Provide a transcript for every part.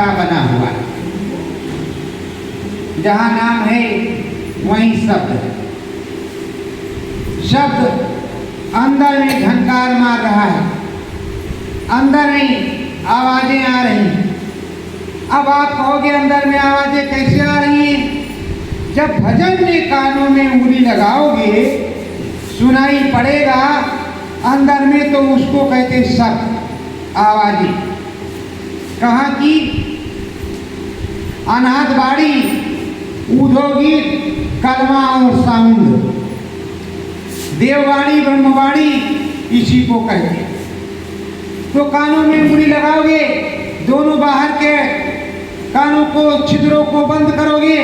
सारा बना हुआ है। जहाँ नाम है वहीं शब्द है। शब्द अंदर में झंकार मार रहा है, अंदर में आवाजें आ रही हैं। अब आप कहोगे अंदर में आवाजें कैसे आ रही हैं? जब भजन में कानों में उंगली लगाओगे, सुनाई पड़ेगा अंदर में, तो उसको कहते शब्द, आवाजें। कहाँ की? अनाथबाड़ी, उद्योगिक, कलमा और साउंड, देववाणी, ब्रह्मवाणी, इसी को कहते हैं। तो कानों में उंगली लगाओगे, दोनों बाहर के कानों को, छिद्रों को बंद करोगे,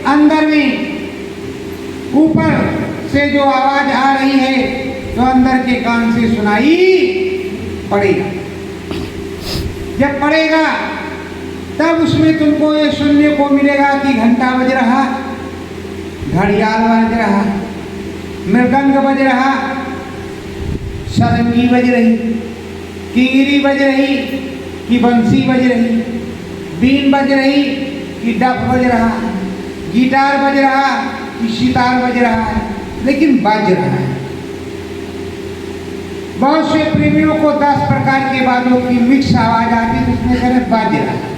अंदर में ऊपर से जो आवाज आ रही है तो अंदर के कान से सुनाई पड़ेगा। जब पड़ेगा तब उसमें तुमको ये सुनने को मिलेगा कि घंटा बज रहा, घड़ियाल बज रहा, मृदंग बज रहा, सरंगी बज रही, किंगरी बज रही कि बंसी बज रही, बीन बज रही कि डफ बज रहा, गिटार बज रहा कि सितार बज रहा है, लेकिन बज रहा है। बहुत से प्रेमियों को 10 प्रकार के वाद्यों की मिक्स आवाज आती है, उसमें कह रहे बज रहा है।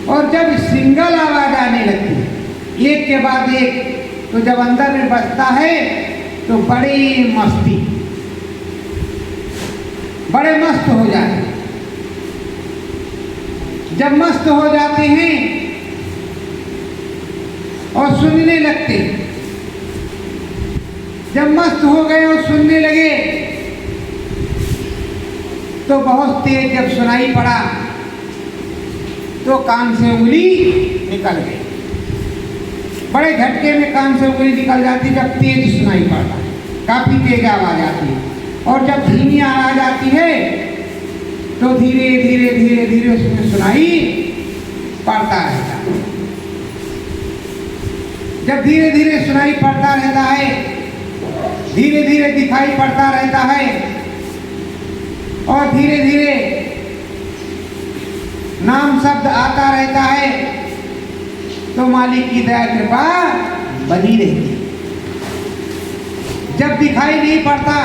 और जब सिंगल आवाज आने लगती है, एक के बाद एक, तो जब अंदर में बजता है तो बड़ी मस्ती, बड़े मस्त हो जाते हैं। जब मस्त हो जाते हैं और सुनने लगते हैं, जब मस्त हो गए और सुनने लगे तो बहुत तेज जब सुनाई पड़ा तो कान से उंगली निकल गई। बड़े झटके में कान से उंगली निकल जाती जब तेज सुनाई पड़ता है, काफी तेज आवाज आती है। और जब धीमी आवाज आती है तो धीरे धीरे धीरे धीरे उसमें सुनाई पड़ता रहता है। जब धीरे धीरे सुनाई पड़ता रहता है, धीरे धीरे दिखाई पड़ता रहता है और धीरे धीरे नाम शब्द आता रहता है, तो मालिक की दया कृपा बनी रहती है। जब दिखाई नहीं पड़ता,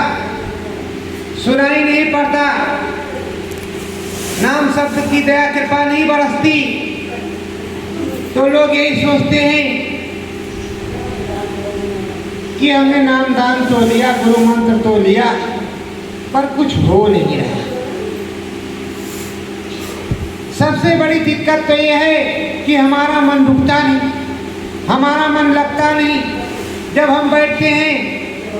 सुनाई नहीं पड़ता, नाम शब्द की दया कृपा नहीं बरसती, तो लोग यही सोचते हैं कि हमने नाम दान तो लिया, गुरु मंत्र तो लिया, पर कुछ हो नहीं रहा। सबसे बड़ी दिक्कत तो यह है कि हमारा मन रुकता नहीं, हमारा मन लगता नहीं। जब हम बैठते हैं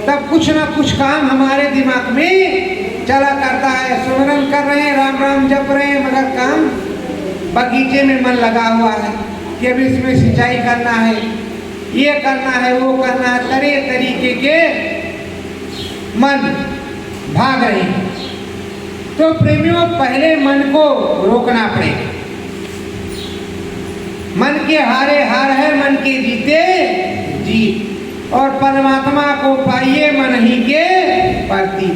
तब कुछ ना कुछ काम हमारे दिमाग में चला करता है। सुमरन कर रहे हैं, राम राम जप रहे हैं, मगर काम बगीचे में मन लगा हुआ है कि अभी इसमें सिंचाई करना है, ये करना है, वो करना है, तरह तरीके के मन भाग रहे हैं। तो प्रेमियों, पहले मन को रोकना पड़ेगा। मन के हारे हार है, मन के जीते जीत। और परमात्मा को पाइए मन ही के प्रति।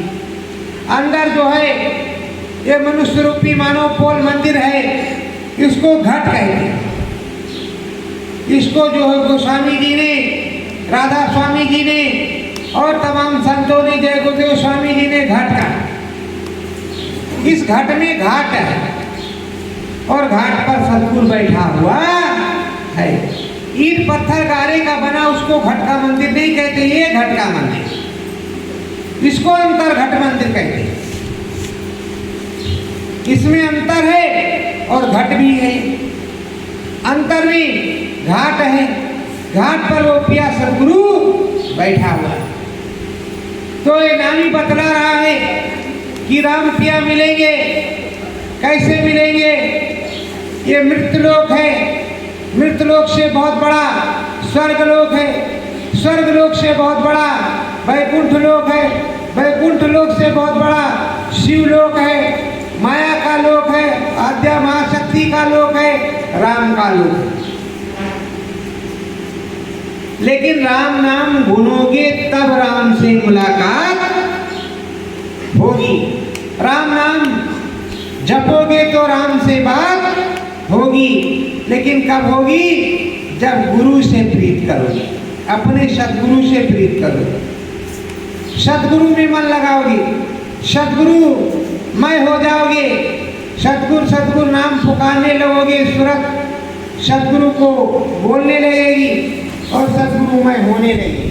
अंदर जो है ये मनुष्य रूपी मानव पोल मंदिर है, इसको घट कहते हैं। इसको जो है गोस्वामी जी ने, राधा स्वामी जी ने और तमाम संतों ने, जय गुरुदेव स्वामी जी ने घट कहा। इस घट में घाट है और घाट पर सतगुरु बैठा हुआ है। ईंट पत्थर गारे का बना उसको घट का मंदिर नहीं कहते, ये घट का मंदिर, इसको अंतर घट मंदिर कहते हैं। इसमें अंतर है और घट भी है। अंतर में घाट है, घाट पर वो पिया सतगुरु बैठा हुआ है। तो ये नामी बतला रहा है कि राम पिया मिलेंगे, कैसे मिलेंगे? ये मृत्यलोक है, मृत्यलोक से बहुत बड़ा स्वर्गलोक है, स्वर्गलोक से बहुत बड़ा वैकुंठ लोक है, वैकुंठ लोक से बहुत बड़ा शिवलोक है, माया का लोक है, आद्या महाशक्ति का लोक है, राम का लोक है। लेकिन राम नाम भूलोगे तब राम से मुलाकात होगी। राम नाम जपोगे तो राम से बात होगी, लेकिन कब होगी? जब गुरु से प्रीत करोगे, अपने सदगुरु से प्रीत करोगे, सदगुरु में मन लगाओगे, सदगुरु मय हो जाओगे, सदगुरु सदगुरु नाम पुकारने लगोगे, सूरत सदगुरु को बोलने लगेगी और सदगुरुमय होने लगेगी।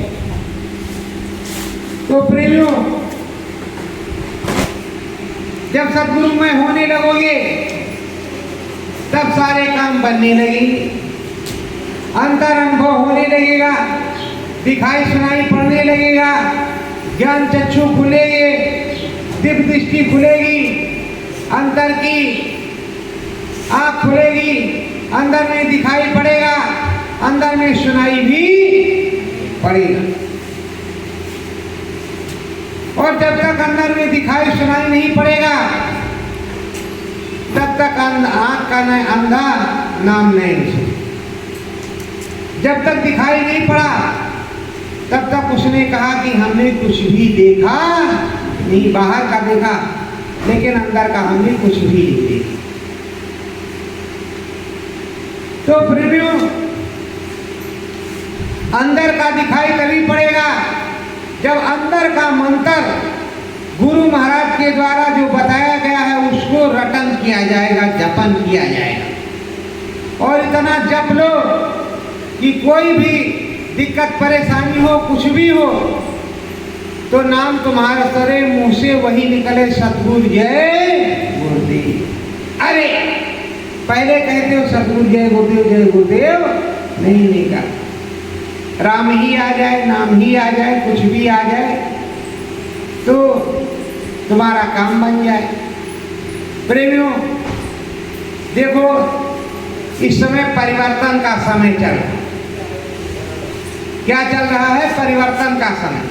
तो प्रेमियों, जब सदगुरुमय होने लगोगे तब सारे काम बनने लगेंगे, अंतर अनुभव होने लगेगा, दिखाई सुनाई पड़ने लगेगा, ज्ञान चक्षु खुलेंगे, दिव्य दृष्टि खुलेगी, अंतर की आँख खुलेगी, अंदर में दिखाई पड़ेगा, अंदर में सुनाई भी पड़ेगा। और जब तक अंदर में दिखाई सुनाई नहीं पड़ेगा तब तक आँख का नहीं अंधा नाम नहीं सुने। जब तक दिखाई नहीं पड़ा तब तक उसने कहा कि हमने कुछ भी देखा नहीं, बाहर का देखा लेकिन अंदर का हमने कुछ भी नहीं देखा। तो प्रेमियों, अंदर का दिखाई तभी पड़ेगा जब अंदर का मंत्र गुरु महाराज के द्वारा जो बताया गया है उसको रटन किया जाएगा, जपन किया जाएगा। और इतना जप लो कि कोई भी दिक्कत परेशानी हो, कुछ भी हो, तो नाम तुम्हारे सरे मुंह से वही निकले, सतगुरु जय गुरुदेव। अरे पहले कहते हो सतगुरु जय गुरुदेव, जय गुरुदेव नहीं निकला, राम ही आ जाए, नाम ही आ जाए, कुछ भी आ जाए तो तुम्हारा काम बन जाए। प्रेमियों देखो, इस समय परिवर्तन का समय चल रहा है। क्या चल रहा है? परिवर्तन का समय।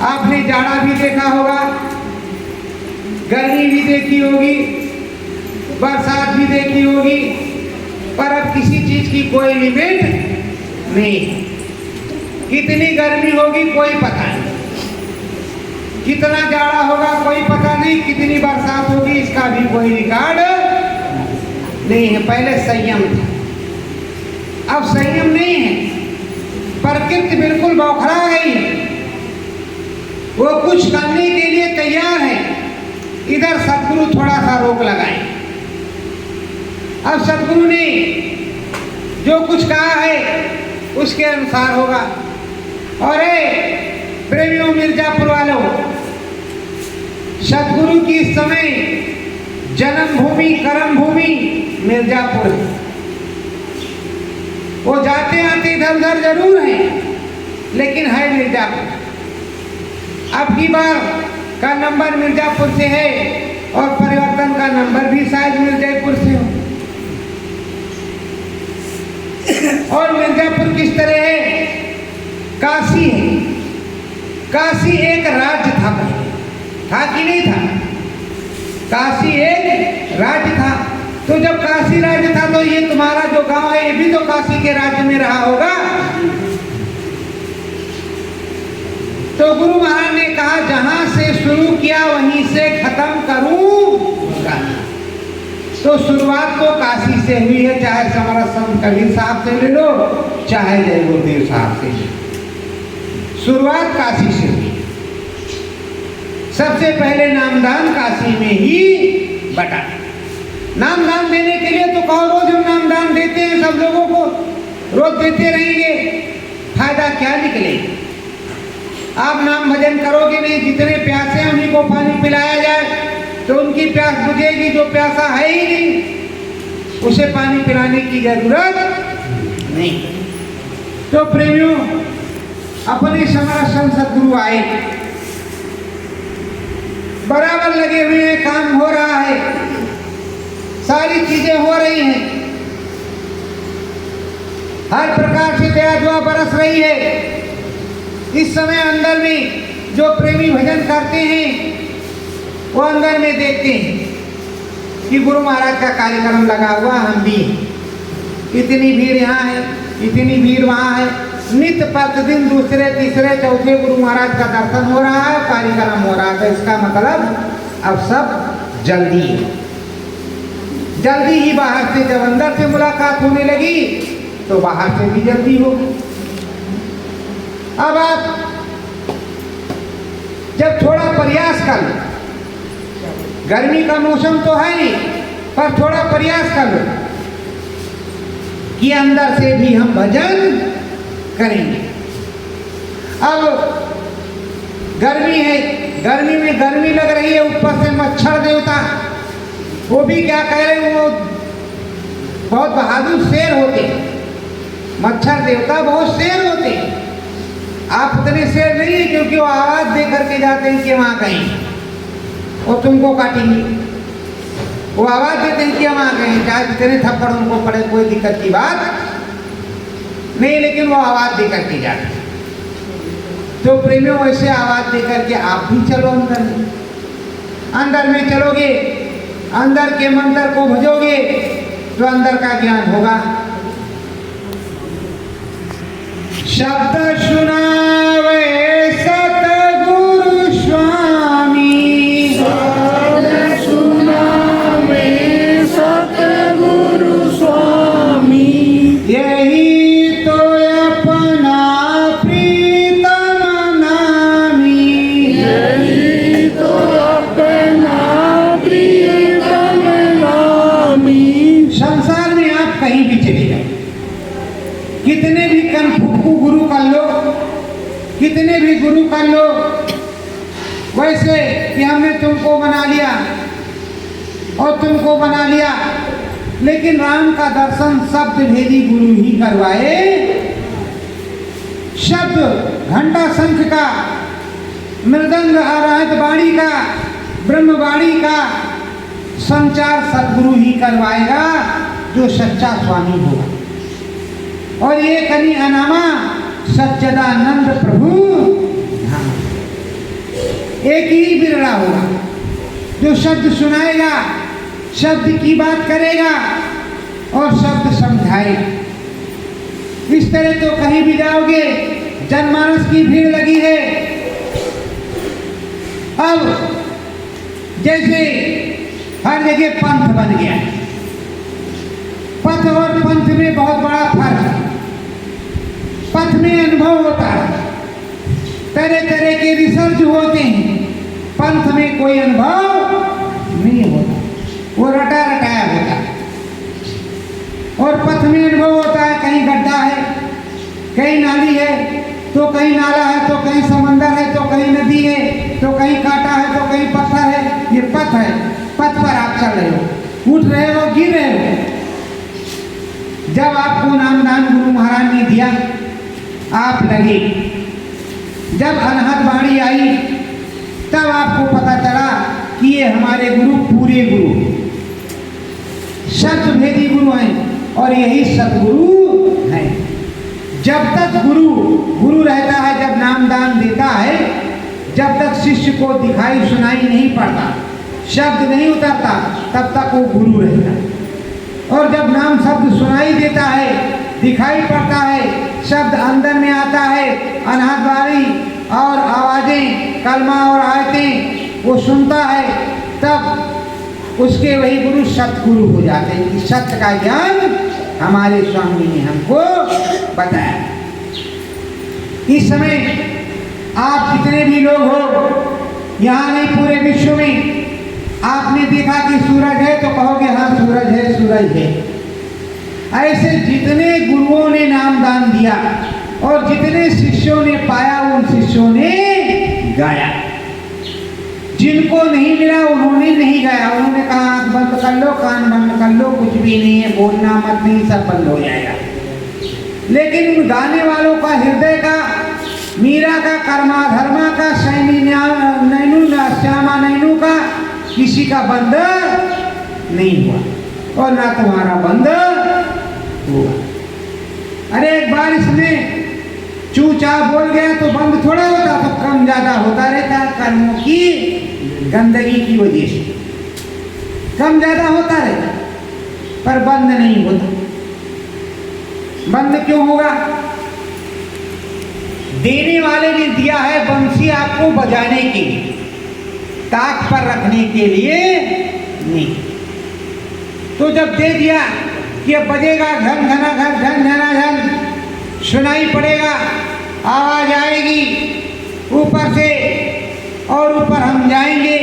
आपने जाड़ा भी देखा होगा, गर्मी भी देखी होगी, बरसात भी देखी होगी, पर अब किसी चीज की कोई लिमिट नहीं। कितनी गर्मी होगी कोई पता नहीं, कितना जाड़ा होगा कोई पता नहीं, कितनी बरसात होगी इसका भी कोई रिकॉर्ड नहीं है। पहले संयम था, अब संयम नहीं है। प्रकृति बिल्कुल बौखला गई है, वो कुछ करने के लिए तैयार है। इधर सदगुरु थोड़ा सा रोक लगाए। अब सदगुरु ने जो कुछ कहा है उसके अनुसार होगा। और प्रेमियों, मिर्जापुर वालों, सदगुरु की इस समय जन्मभूमि कर्म भूमि मिर्जापुर है। वो जाते आते इधर उधर जरूर है लेकिन है मिर्जापुर। अब की बार का नंबर मिर्जापुर से है और परिवर्तन का नंबर भी शायद मिर्जापुर से हो। और मिर्जापुर किस तरह है? काशी है। काशी एक राज्य था कि नहीं था? काशी एक राज्य था। तो जब काशी राज्य था तो ये तुम्हारा जो गांव है ये भी तो काशी के राज्य में रहा होगा। तो गुरु महाराज ने कहा जहां से शुरू किया वहीं से खत्म करूंगा। तो शुरुआत तो काशी से हुई है, चाहे हमारा संत कबीर साहब से ले लो, चाहे जय गुरुदेव साहब से ले लो। शुरुआत काशी से हुई। सबसे पहले नामदान काशी में ही बटा। नामदान देने के लिए तो कहो, रोज हम नामदान देते हैं सब लोगों को, रोज देते रहेंगे, फायदा क्या निकलेगा? आप नाम भजन करोगे नहीं, जितने प्यासे हैं उन्हीं को पानी पिलाया जाए तो उनकी प्यास बुझेगी। जो प्यासा है ही नहीं उसे पानी पिलाने की जरूरत नहीं। तो प्रेमियों, अपने समरसन सदगुरु आए, बराबर लगे हुए हैं, काम हो रहा है, सारी चीजें हो रही हैं, हर प्रकार से दया दुआ बरस रही है। इस समय अंदर में जो प्रेमी भजन करते हैं वो अंदर में देखते हैं कि गुरु महाराज का कार्यक्रम लगा हुआ, हम भी इतनी भीड़ यहाँ है, इतनी भीड़ वहाँ है। नित्य प्रतिदिन दूसरे तीसरे चौथे गुरु महाराज का दर्शन हो रहा है, कार्यक्रम हो रहा है। तो इसका मतलब अब सब जल्दी है, जल्दी ही बाहर से जब अंदर से मुलाकात होने लगी तो बाहर से भी जल्दी हो। अब आप जब थोड़ा प्रयास कर लो, गर्मी का मौसम तो है नहीं, पर थोड़ा प्रयास कर लो कि अंदर से भी हम भजन करेंगे। अब गर्मी है, गर्मी में गर्मी लग रही है, ऊपर से मच्छर देवता वो भी क्या कह रहे हैं, वो बहुत बहादुर शेर होते, मच्छर देवता बहुत शेर होते। आप उतने शेर नहीं है, क्योंकि वो आवाज दे करके जाते हैं कि वहां कहीं वो तुमको काटेंगे। वो आवाज देते हैं कि हम आ गए, चाहे जितने थप्पड़ उनको पड़े कोई दिक्कत की बात नहीं, लेकिन वो आवाज दे करके जाते। तो प्रेमियों वैसे आवाज दे करके आप भी चलो अंदर में। अंदर में चलोगे, अंदर के मंत्र को भजोगे तो अंदर का ज्ञान होगा। शब्द सुनावे सतगुरु स्वामी, शब्द सुनावे सतगुरु स्वामी, यही तो अपना प्रीतम नामी, यही तो अपना प्रीतम नामी। संसार में आप कहीं भी चले जाओ, कितने भी कनफू गुरु कर लो, कितने भी गुरु कर लो, वैसे कि हमने तुमको बना लिया और तुमको बना लिया, लेकिन राम का दर्शन शब्द भेदी गुरु ही करवाए। शब्द घंटा शंख का, मृदंग आराध वाणी का, ब्रह्मवाणी का संचार सदगुरु ही करवाएगा, जो सच्चा स्वामी होगा। और ये कनी अनामा सच्चिदानंद प्रभु धाम, एक ही बिरला होगा जो शब्द सुनाएगा, शब्द की बात करेगा और शब्द समझाएगा। इस तरह तो कहीं भी जाओगे जनमानस की भीड़ लगी है। अब जैसे हर जगह पंथ बन गया है, पथ और पंथ में बहुत बड़ा फर्क है। पथ में अनुभव होता है, तरह तरह के रिसर्च होते हैं, पंथ में कोई अनुभव नहीं होता, वो रटा रटाया होता है। और पथ में अनुभव होता है, कहीं गड्ढा है, कहीं नाली है, तो कहीं नाला है, तो कहीं समंदर है, तो कहीं नदी है, तो कहीं कांटा है, तो कहीं पत्थर है। ये पथ है, पथ पर आप चल रहे हो, उठ रहे हो, गिर रहे हो। जब आपको नामदान गुरु महाराज ने दिया, आप लगे, जब अनहद वाणी आई तब आपको पता चला कि ये हमारे गुरु पूरे गुरु, शब्द भेदी गुरु हैं और यही सतगुरु हैं। जब तक गुरु रहता है, जब नामदान देता है, जब तक शिष्य को दिखाई सुनाई नहीं पड़ता, शब्द नहीं उतरता, तब तक वो गुरु रहता है। और जब नाम शब्द सुनाई देता है, दिखाई पड़ता है, शब्द अंदर में आता है, अनहद वाणी और आवाजें, कलमा और आयतें वो सुनता है, तब उसके वही गुरु सतगुरु हो जाते हैं। कि सत्य का ज्ञान हमारे स्वामी ने हमको बताया। इस समय आप जितने भी लोग हो, यहाँ नहीं पूरे विश्व में, आपने देखा कि सूरज है तो कहोगे हाँ सूरज है, सूरज है। ऐसे जितने गुरुओं ने नामदान दिया और जितने शिष्यों ने पाया, उन शिष्यों ने गाया। जिनको नहीं मिला उन्होंने नहीं गाया, उन्होंने कहा आंख बंद कर लो, कान बंद कर लो, कुछ भी नहीं है, बोलना मत, नहीं, सब बंद हो जाएगा। लेकिन उन गाने वालों का हृदय का, मीरा का, कर्मा धर्मा का, सैनी नैनू, श्यामा नैनू का किसी का बंद नहीं हुआ और ना तुम्हारा बंद हुआ। अरे एक बार इसमें चूचा बोल गया तो बंद थोड़ा होता, तो कम ज्यादा होता रहता है, कर्मों की गंदगी की वजह से कम ज्यादा होता रहता, पर बंद नहीं होता। बंद क्यों होगा? देने वाले ने दिया है बंसी आपको बजाने के लिए, ताक पर रखने के लिए नहीं। तो जब दे दिया कि अब बजेगा घन घना घन झन झना झन, सुनाई पड़ेगा, आवाज आएगी ऊपर से और ऊपर हम जाएंगे,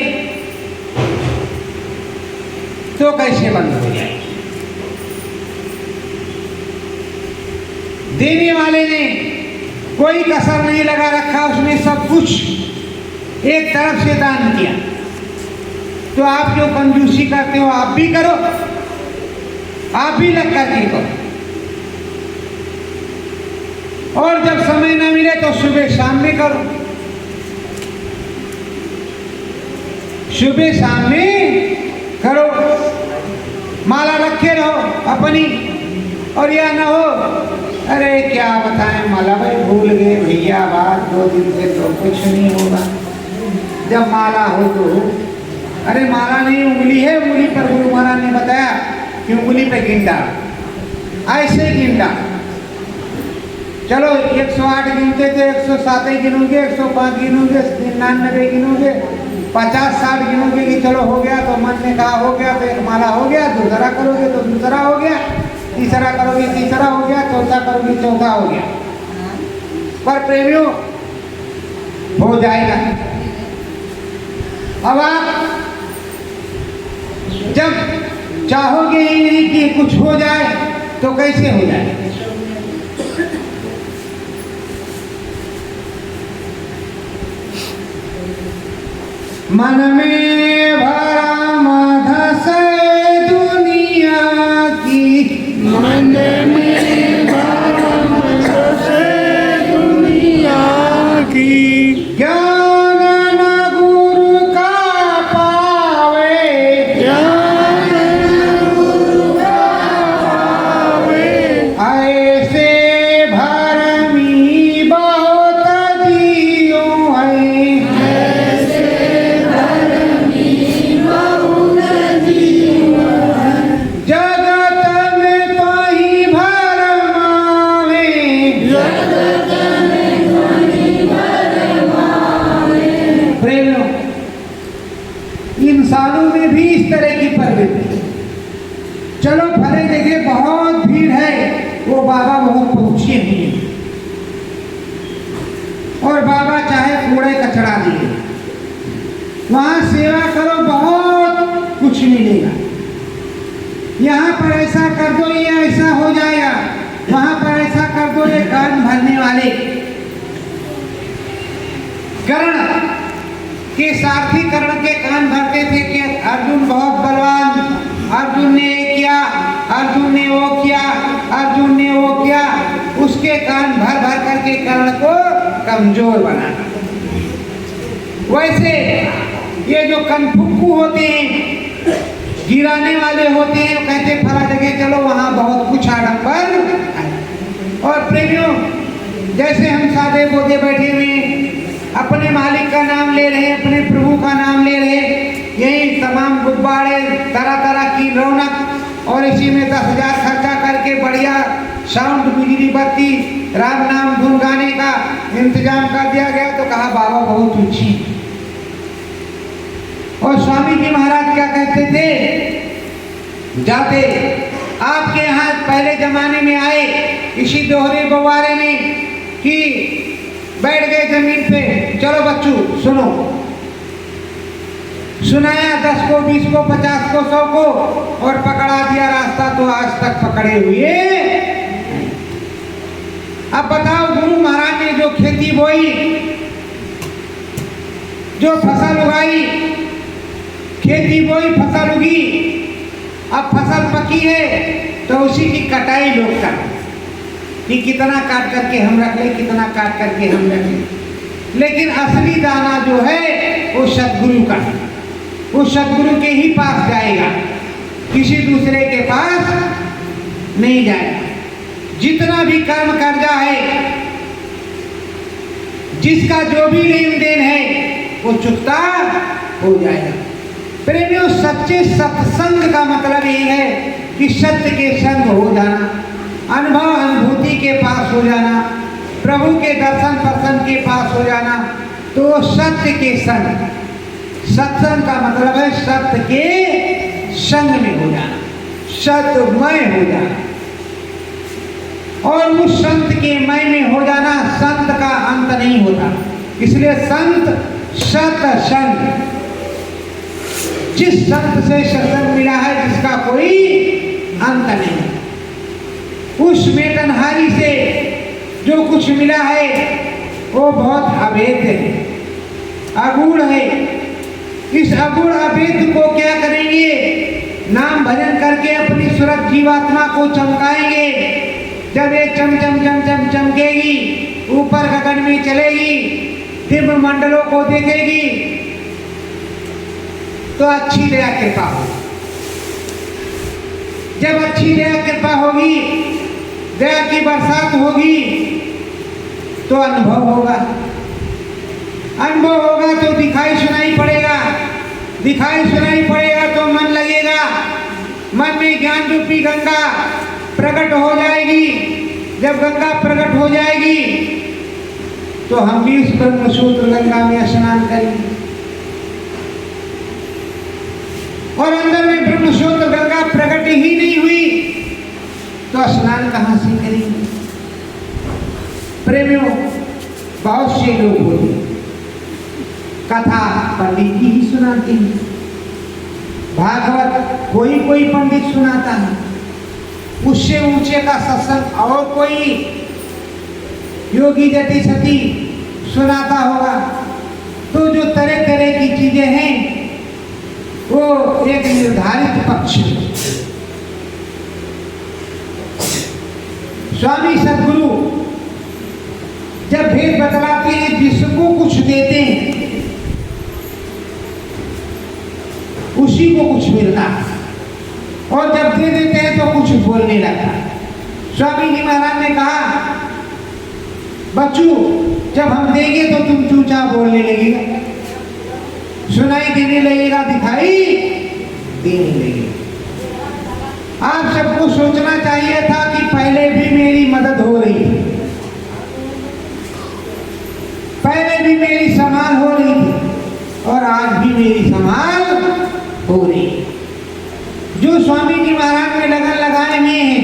तो कैसे बंद हो जाएगी? देने वाले ने कोई कसर नहीं लगा रखा, उसने सब कुछ एक तरफ से दान किया। तो आप जो कंजूसी करते हो आप भी करो, आप भी लग करके करो। और जब समय न मिले तो सुबह शाम में करो, सुबह शाम में करो। माला रखे रहो अपनी, और या ना हो अरे क्या बताएं माला भाई भूल गए भैया, बात 2 दिन से तो कुछ नहीं होगा। जब माला हो तो अरे माला नहीं उंगली है, उंगली पर गुरु महाराज ने बताया कि उंगली पे गिनता, ऐसे गिनता। चलो 108 गिनते थे, 107 गिनोगे, 105 गिनोगे, 99 गिनोगे, 50-60 गिनोगे कि चलो हो गया। तो मन ने कहा हो गया तो एक माला हो गया, दूसरा करोगे तो दूसरा हो गया, तीसरा करोगे तीसरा हो गया, चौथा करोगे चौथा हो गया। पर प्रेमियों हो जाएगा। अब आप जब चाहोगे ही नहीं कि कुछ हो जाए तो कैसे हो जाए? मन में भरम धसे दुनिया की, मन में भरम धसे दुनिया की, ज्ञान न गुरु का पावे, ज्ञान गुरु का पावे, ऐसे भरमी बहुत जियो है, जगत में कहीं भरमावे, प्रेमियों इंसानों में भी इस तरह की प्रवृत्ति। चलो भले देखे बहुत भीड़ है, वो बाबा बहुत पहुंचे नहीं है, और बाबा चाहे कूड़े कचरा दिए, वहां सेवा करो बहुत कुछ मिलेगा। यहाँ पर ऐसा कर दो ये ऐसा हो जाएगा, वहां पर ऐसा कर दो ये कान भरने वाले कर्ण के सारथी कर्ण के कान भरते थे कि अर्जुन बहुत बलवान, अर्जुन ने ये किया, अर्जुन ने वो किया, अर्जुन ने वो किया, उसके कान भर भर करके कर्ण को कमजोर बनाना। वैसे ये जो कनफुक्कू होते हैं, गिराने वाले होते हैं, कहते फला जगह चलो वहां बहुत कुछ आडंबर। और प्रेमियों जैसे हम सादे बोधे बैठे हुए अपने मालिक का नाम ले रहे, अपने प्रभु का नाम ले रहे, यही तमाम गुब्बारे तरह तरह की रौनक, और इसी में 10,000 खर्चा करके बढ़िया साउंड बिजली बत्ती राम नाम धुन गाने का इंतजाम कर दिया गया। तो कहा बाबा बहुत ऊंची। और स्वामी जी महाराज क्या कहते थे, जाते आपके यहाँ पहले जमाने में आए इसी दोहरे बवारे में कि बैठ गए जमीन पे, चलो बच्चों सुनो, सुनाया 10 को 20 को 50 को 100 को, और पकड़ा दिया रास्ता, तो आज तक पकड़े हुए। अब बताओ गुरु महाराज ने जो खेती बोई, जो फसल उगाई, खेती बोई फसल उगी, अब फसल पकी है तो उसी की कटाई लोग कर, कि कितना काट करके हम रख ले, कितना काट करके हम रख ले। लेकिन असली दाना जो है वो सदगुरु का, वो सदगुरु के ही पास जाएगा, किसी दूसरे के पास नहीं जाएगा। जितना भी कर्म कर्जा है, जिसका जो भी लेन देन है वो चुकता हो जाएगा। प्रेमियों सच्चे सत्संग का मतलब यही है कि सत्य के संग हो जाना, अनुभव अनुभूति के पास हो जाना, प्रभु के दर्शन पर्शन के पास हो जाना। तो सत्य के संग, सत्संग का मतलब है सत्य के संग में हो जाना, सतमय हो जाए। और उस संत के मय में हो जाना, संत का अंत नहीं होता। इसलिए संत सत संत, जिस संत से सत्संग मिला है जिसका कोई अंत नहीं। उस मेटनहारी से जो कुछ मिला है वो बहुत अभेद है, अगूढ़ है। इस अगूढ़ अभेद को क्या करेंगे? नाम भजन करके अपनी सूरत जीवात्मा को चमकाएंगे। जब ये चम चम चम चम चमकेगी, ऊपर गगन में चलेगी, दिव्य मंडलों को देखेगी, तो अच्छी दया कृपा होगी। जब अच्छी दया कृपा होगी, दया की बरसात होगी, तो अनुभव होगा। अनुभव होगा तो दिखाई सुनाई पड़ेगा, दिखाई सुनाई पड़ेगा तो मन लगेगा। मन में ज्ञान रूपी गंगा प्रकट हो जाएगी। जब गंगा प्रकट हो जाएगी तो हम भी उस ब्रह्मसूत्र गंगा में स्नान करेंगे। और अंदर में ब्रह्मसूत्र गंगा प्रकट ही नहीं हुई तो स्नान कहां से करेंगे? प्रेमियों, बहुत से लोग होते कथा पंडित जी ही सुनाते हैं, भागवत कोई कोई पंडित सुनाता है, उससे ऊंचे का सत्संग और कोई योगी जति सती सुनाता होगा। तो जो तरह तरह की चीजें हैं वो एक निर्धारित पक्ष है। स्वामी सद्गुरु जब भेद बतलाते हैं, जिसको कुछ देते हैं उसी को कुछ मिलता है, और जब दे देते हैं तो कुछ बोलने लगता है। स्वामी जी महाराज ने कहा, बच्चू जब हम देंगे तो तुम चूचा बोलने लगेगा, सुनाई देने लगेगा, दिखाई देने लगेगा। आप सबको सोचना चाहिए था कि पहले भी मेरी मदद हो रही थी, पहले भी मेरी संभाल हो रही थी, और आज भी मेरी संभाल हो रही है। जो स्वामी जी महाराज में लगन लगाए हुए हैं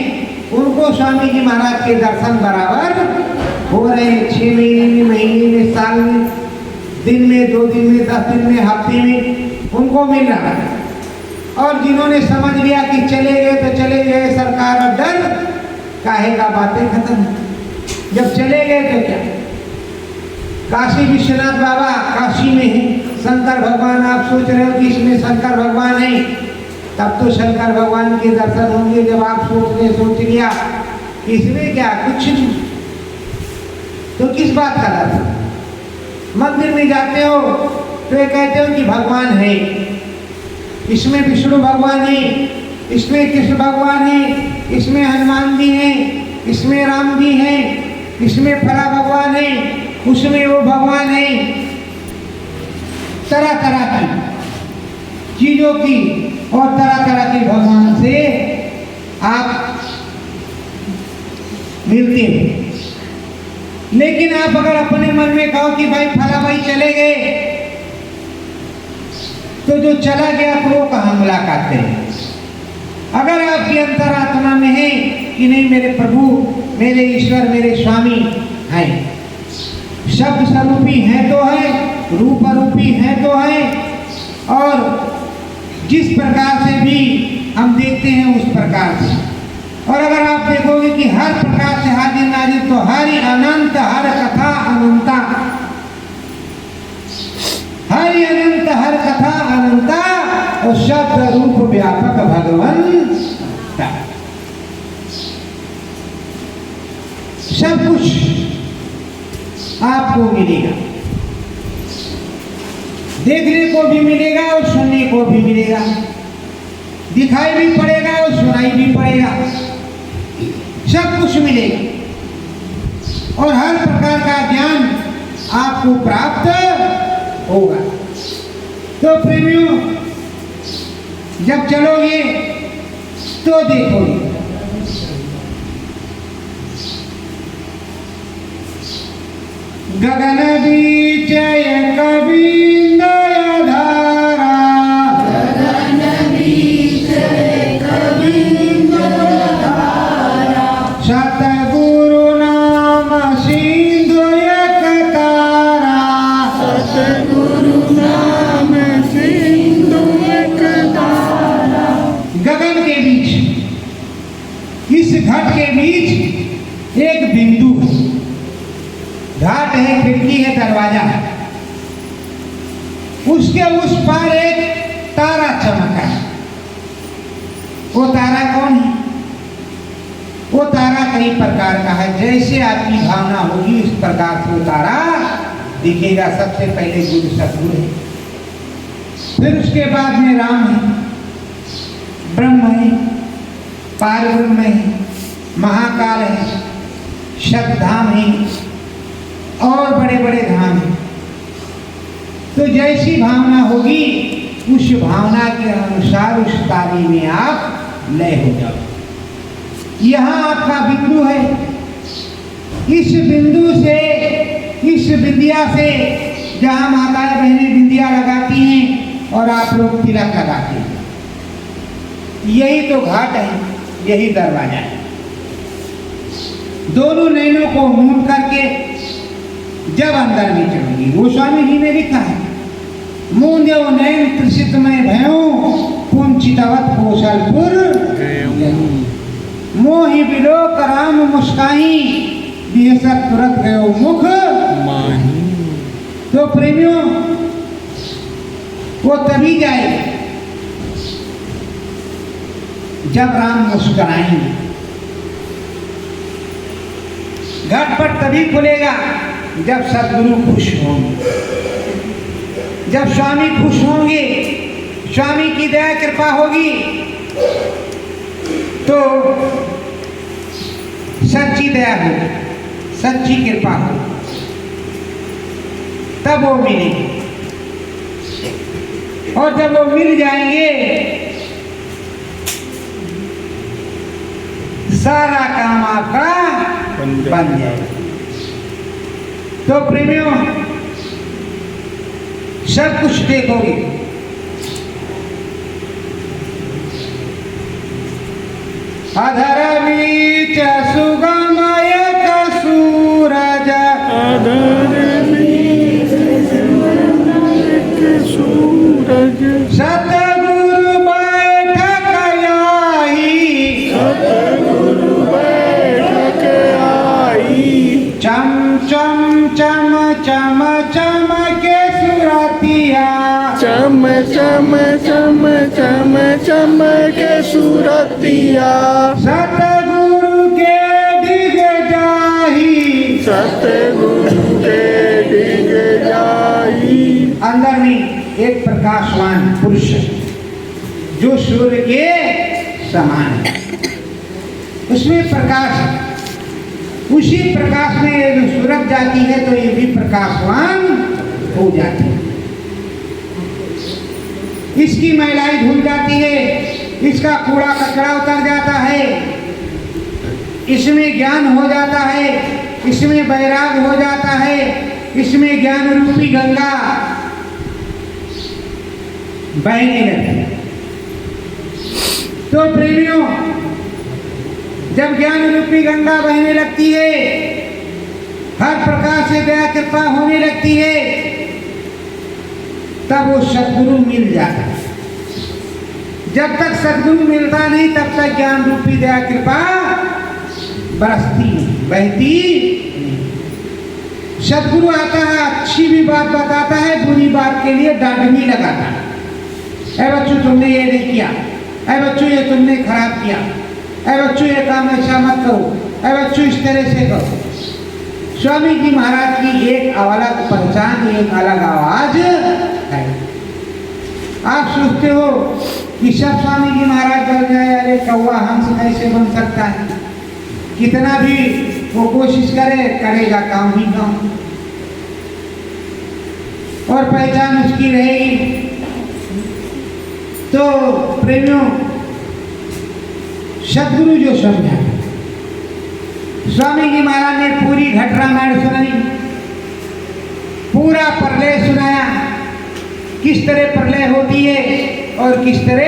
उनको स्वामी जी महाराज के दर्शन बराबर हो रहे हैं। 6 महीने में, महीने में, साल में, दिन में, 2 दिन में, 10 दिन में, हफ्ते में उनको मिल रहा है। और जिन्होंने समझ लिया कि चले गए तो चले गए, सरकार अब डर काहेगा, बातें खत्म। जब चले गए तो क्या? काशी विश्वनाथ बाबा काशी में है, शंकर भगवान, आप सोच रहे हो कि इसमें शंकर भगवान है, तब तो शंकर भगवान के दर्शन होंगे। जब आप सोच लिया इसमें क्या, कुछ नहीं, तो किस बात का दर्शन? मंदिर में जाते हो तो ये कहते हो कि भगवान है, इसमें विष्णु भगवान है, इसमें कृष्ण भगवान है, इसमें हनुमान जी हैं, इसमें राम जी हैं, इसमें फला भगवान है, उसमें वो भगवान है। तरह तरह की चीजों की और तरह तरह के भगवान से आप मिलते हैं। लेकिन आप अगर अपने मन में कहो कि भाई फला भाई चले गए, तो जो चला गया तो वो कहाँ मुलाकात करें? अगर आपकी अंतरात्मा में है कि नहीं, मेरे प्रभु, मेरे ईश्वर, मेरे स्वामी हैं, शब्द स्वरूपी है तो है, रूप रूपी है तो है, और जिस प्रकार से भी हम देखते हैं उस प्रकार से। और अगर आप देखोगे कि हर प्रकार से हाजिर नाजिर, तो हरि अनंत, हर कथा अनंता, हरि अनंत, हर कथा अनंता, और शब्द रूप व्यापक भगवंता। सब कुछ आपको मिलेगा, देखने को भी मिलेगा और सुनने को भी मिलेगा, दिखाई भी पड़ेगा और सुनाई भी पड़ेगा, सब कुछ मिलेगा और हर प्रकार का ज्ञान आपको प्राप्त होगा। तो प्रेमियों, जब चलोगे तो देखोगे, गगन बीच एक बिंदु धारा, गगन बीच एक बिंदु इस घट के बीच एक बिंदु है, घाट है, खिड़की है, दरवाजा है, उसके उस पार एक तारा चमका है। वो तारा कौन है? वो तारा कई प्रकार का है, जैसे आपकी भावना होगी उस प्रकार से वो तारा दिखेगा। सबसे पहले गुरु सतगुरु है, फिर उसके बाद में राम है, ब्रह्म है, पार ब्रह्म है, महाकाल है, शतधाम है और बड़े बड़े धाम हैं। तो जैसी भावना होगी उस भावना के अनुसार उस तारे में आप लय हो जाओ। यहाँ आपका बिंदु है, इस बिंदु से, इस बिंदिया से जहाँ माताएं बहनें बिंदिया लगाती हैं और आप लोग तिलक लगाते हैं, यही तो घाट है, यही दरवाजा है। दोनों नैनों को मूंद करके जब अंदर में चढ़ेंगी, गोस्वामी जी ने लिखा है, मूंदे नैन त्रिषित में भयो कुंचितवत कौशलपुर मोहि बिलोक राम मुस्काई बेहसत तुरंत गयो मुख माही। तो प्रेमियों, वो तभी जाए जब राम मुस्कुराएंगे। घटपट तभी खुलेगा जब सदगुरु खुश होंगे, जब स्वामी खुश होंगे, स्वामी की दया कृपा होगी तो सच्ची दया होगी, सच्ची कृपा होगी, तब वो मिलेंगे। और जब वो मिल जाएंगे सारा काम आपका बन जाएगा। तो प्रेमियों, सब कुछ देखोगे, अधर बीच सुगमय सूरज, सूरज सतगुरु बैठक आई, सतगुरु बैठक आई। चम चम चम चम चम के सुरतिया, चम चम चम चम चम के सूरतिया। सतगुरु के डिग जाही, सतगुरु के डिग जाई। अंदर में एक प्रकाशवान पुरुष जो सूर्य के समान है, उसमें प्रकाश है। उसी प्रकाश में ये जो सूरज जाती है तो ये भी प्रकाशवान हो जाती है। इसकी महिलाई धुल जाती है, इसका कूड़ा कचरा उतर जाता है, इसमें ज्ञान हो जाता है, इसमें वैराग हो जाता है, इसमें ज्ञान रूपी गंगा बहने लगती है। तो प्रेमियों, जब ज्ञान रूपी गंगा बहने लगती है, हर प्रकार से दया कृपा होने लगती है, तब वो सद्गुरु मिल जाता है। जब तक सद्गुरु मिलता नहीं तब तक ज्ञान रूपी दया कृपा बरसती नहीं, बहती नहीं। सद्गुरु आता है, अच्छी भी बात बताता है, बुरी बात के लिए डांट भी लगाता है। ऐ बच्चों तुमने ये नहीं किया, ऐ बच्चों ये तुमने खराब किया, ऐ बच्चों ये काम ऐसा मत करो, ऐ बच्चों इस तरह से करो। स्वामी जी महाराज की एक अलग पहचान, एक अलग आवाज है। आप सोचते हो कि सब स्वामी जी महाराज बन जाए, अरे कौवा हंस कैसे बन सकता है? कितना भी वो कोशिश करे, करेगा काम ही काम, और पहचान उसकी रहेगी। तो प्रेमियों, सद्गुरु जो समझा, स्वामी जी महाराज ने पूरी घट रामायण सुनाई, पूरा प्रलय सुनाया, किस तरह प्रलय होती है और किस तरह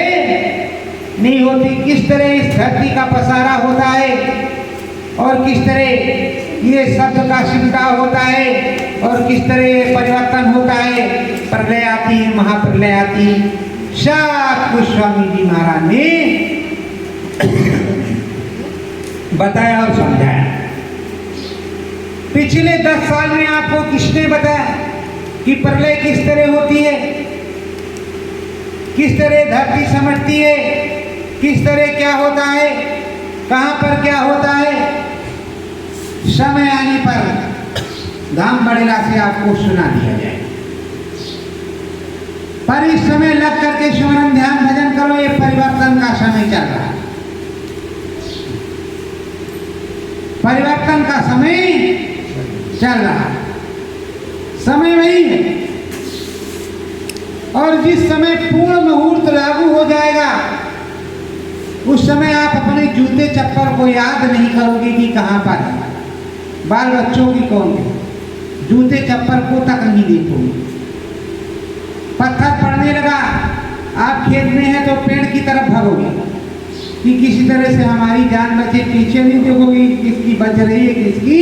नहीं होती, किस तरह इस धरती का पसारा होता है और किस तरह ये शब्द का शिवकाव होता है और किस तरह ये परिवर्तन होता है, प्रलय आती है, महाप्रलय आती है। सब कुछ स्वामी जी महाराज ने बताया और समझाया। पिछले 10 साल में आपको किसने बताया कि प्रलय किस तरह होती है, किस तरह धरती समझती है, किस तरह क्या होता है, कहां पर क्या होता है। समय आने पर धाम बड़ेला से आपको सुना दिया जाए। पर इस समय लग करके स्मरण ध्यान भजन करो, ये परिवर्तन का समय चल रहा है, परिवर्तन का समय चल रहा है। समय वही है, और जिस समय पूर्ण मुहूर्त लागू हो जाएगा उस समय आप अपने जूते चप्पल को याद नहीं करोगे कि कहां पर है। बाल बच्चों की कौन है, जूते चप्पल को तक नहीं देखोगे। पत्थर पड़ने लगा, आप खेत में हैं तो पेड़ की तरफ भागोगे कि किसी तरह से हमारी जान बचे, पीछे नहीं देखोगे किसकी बच रही है किसकी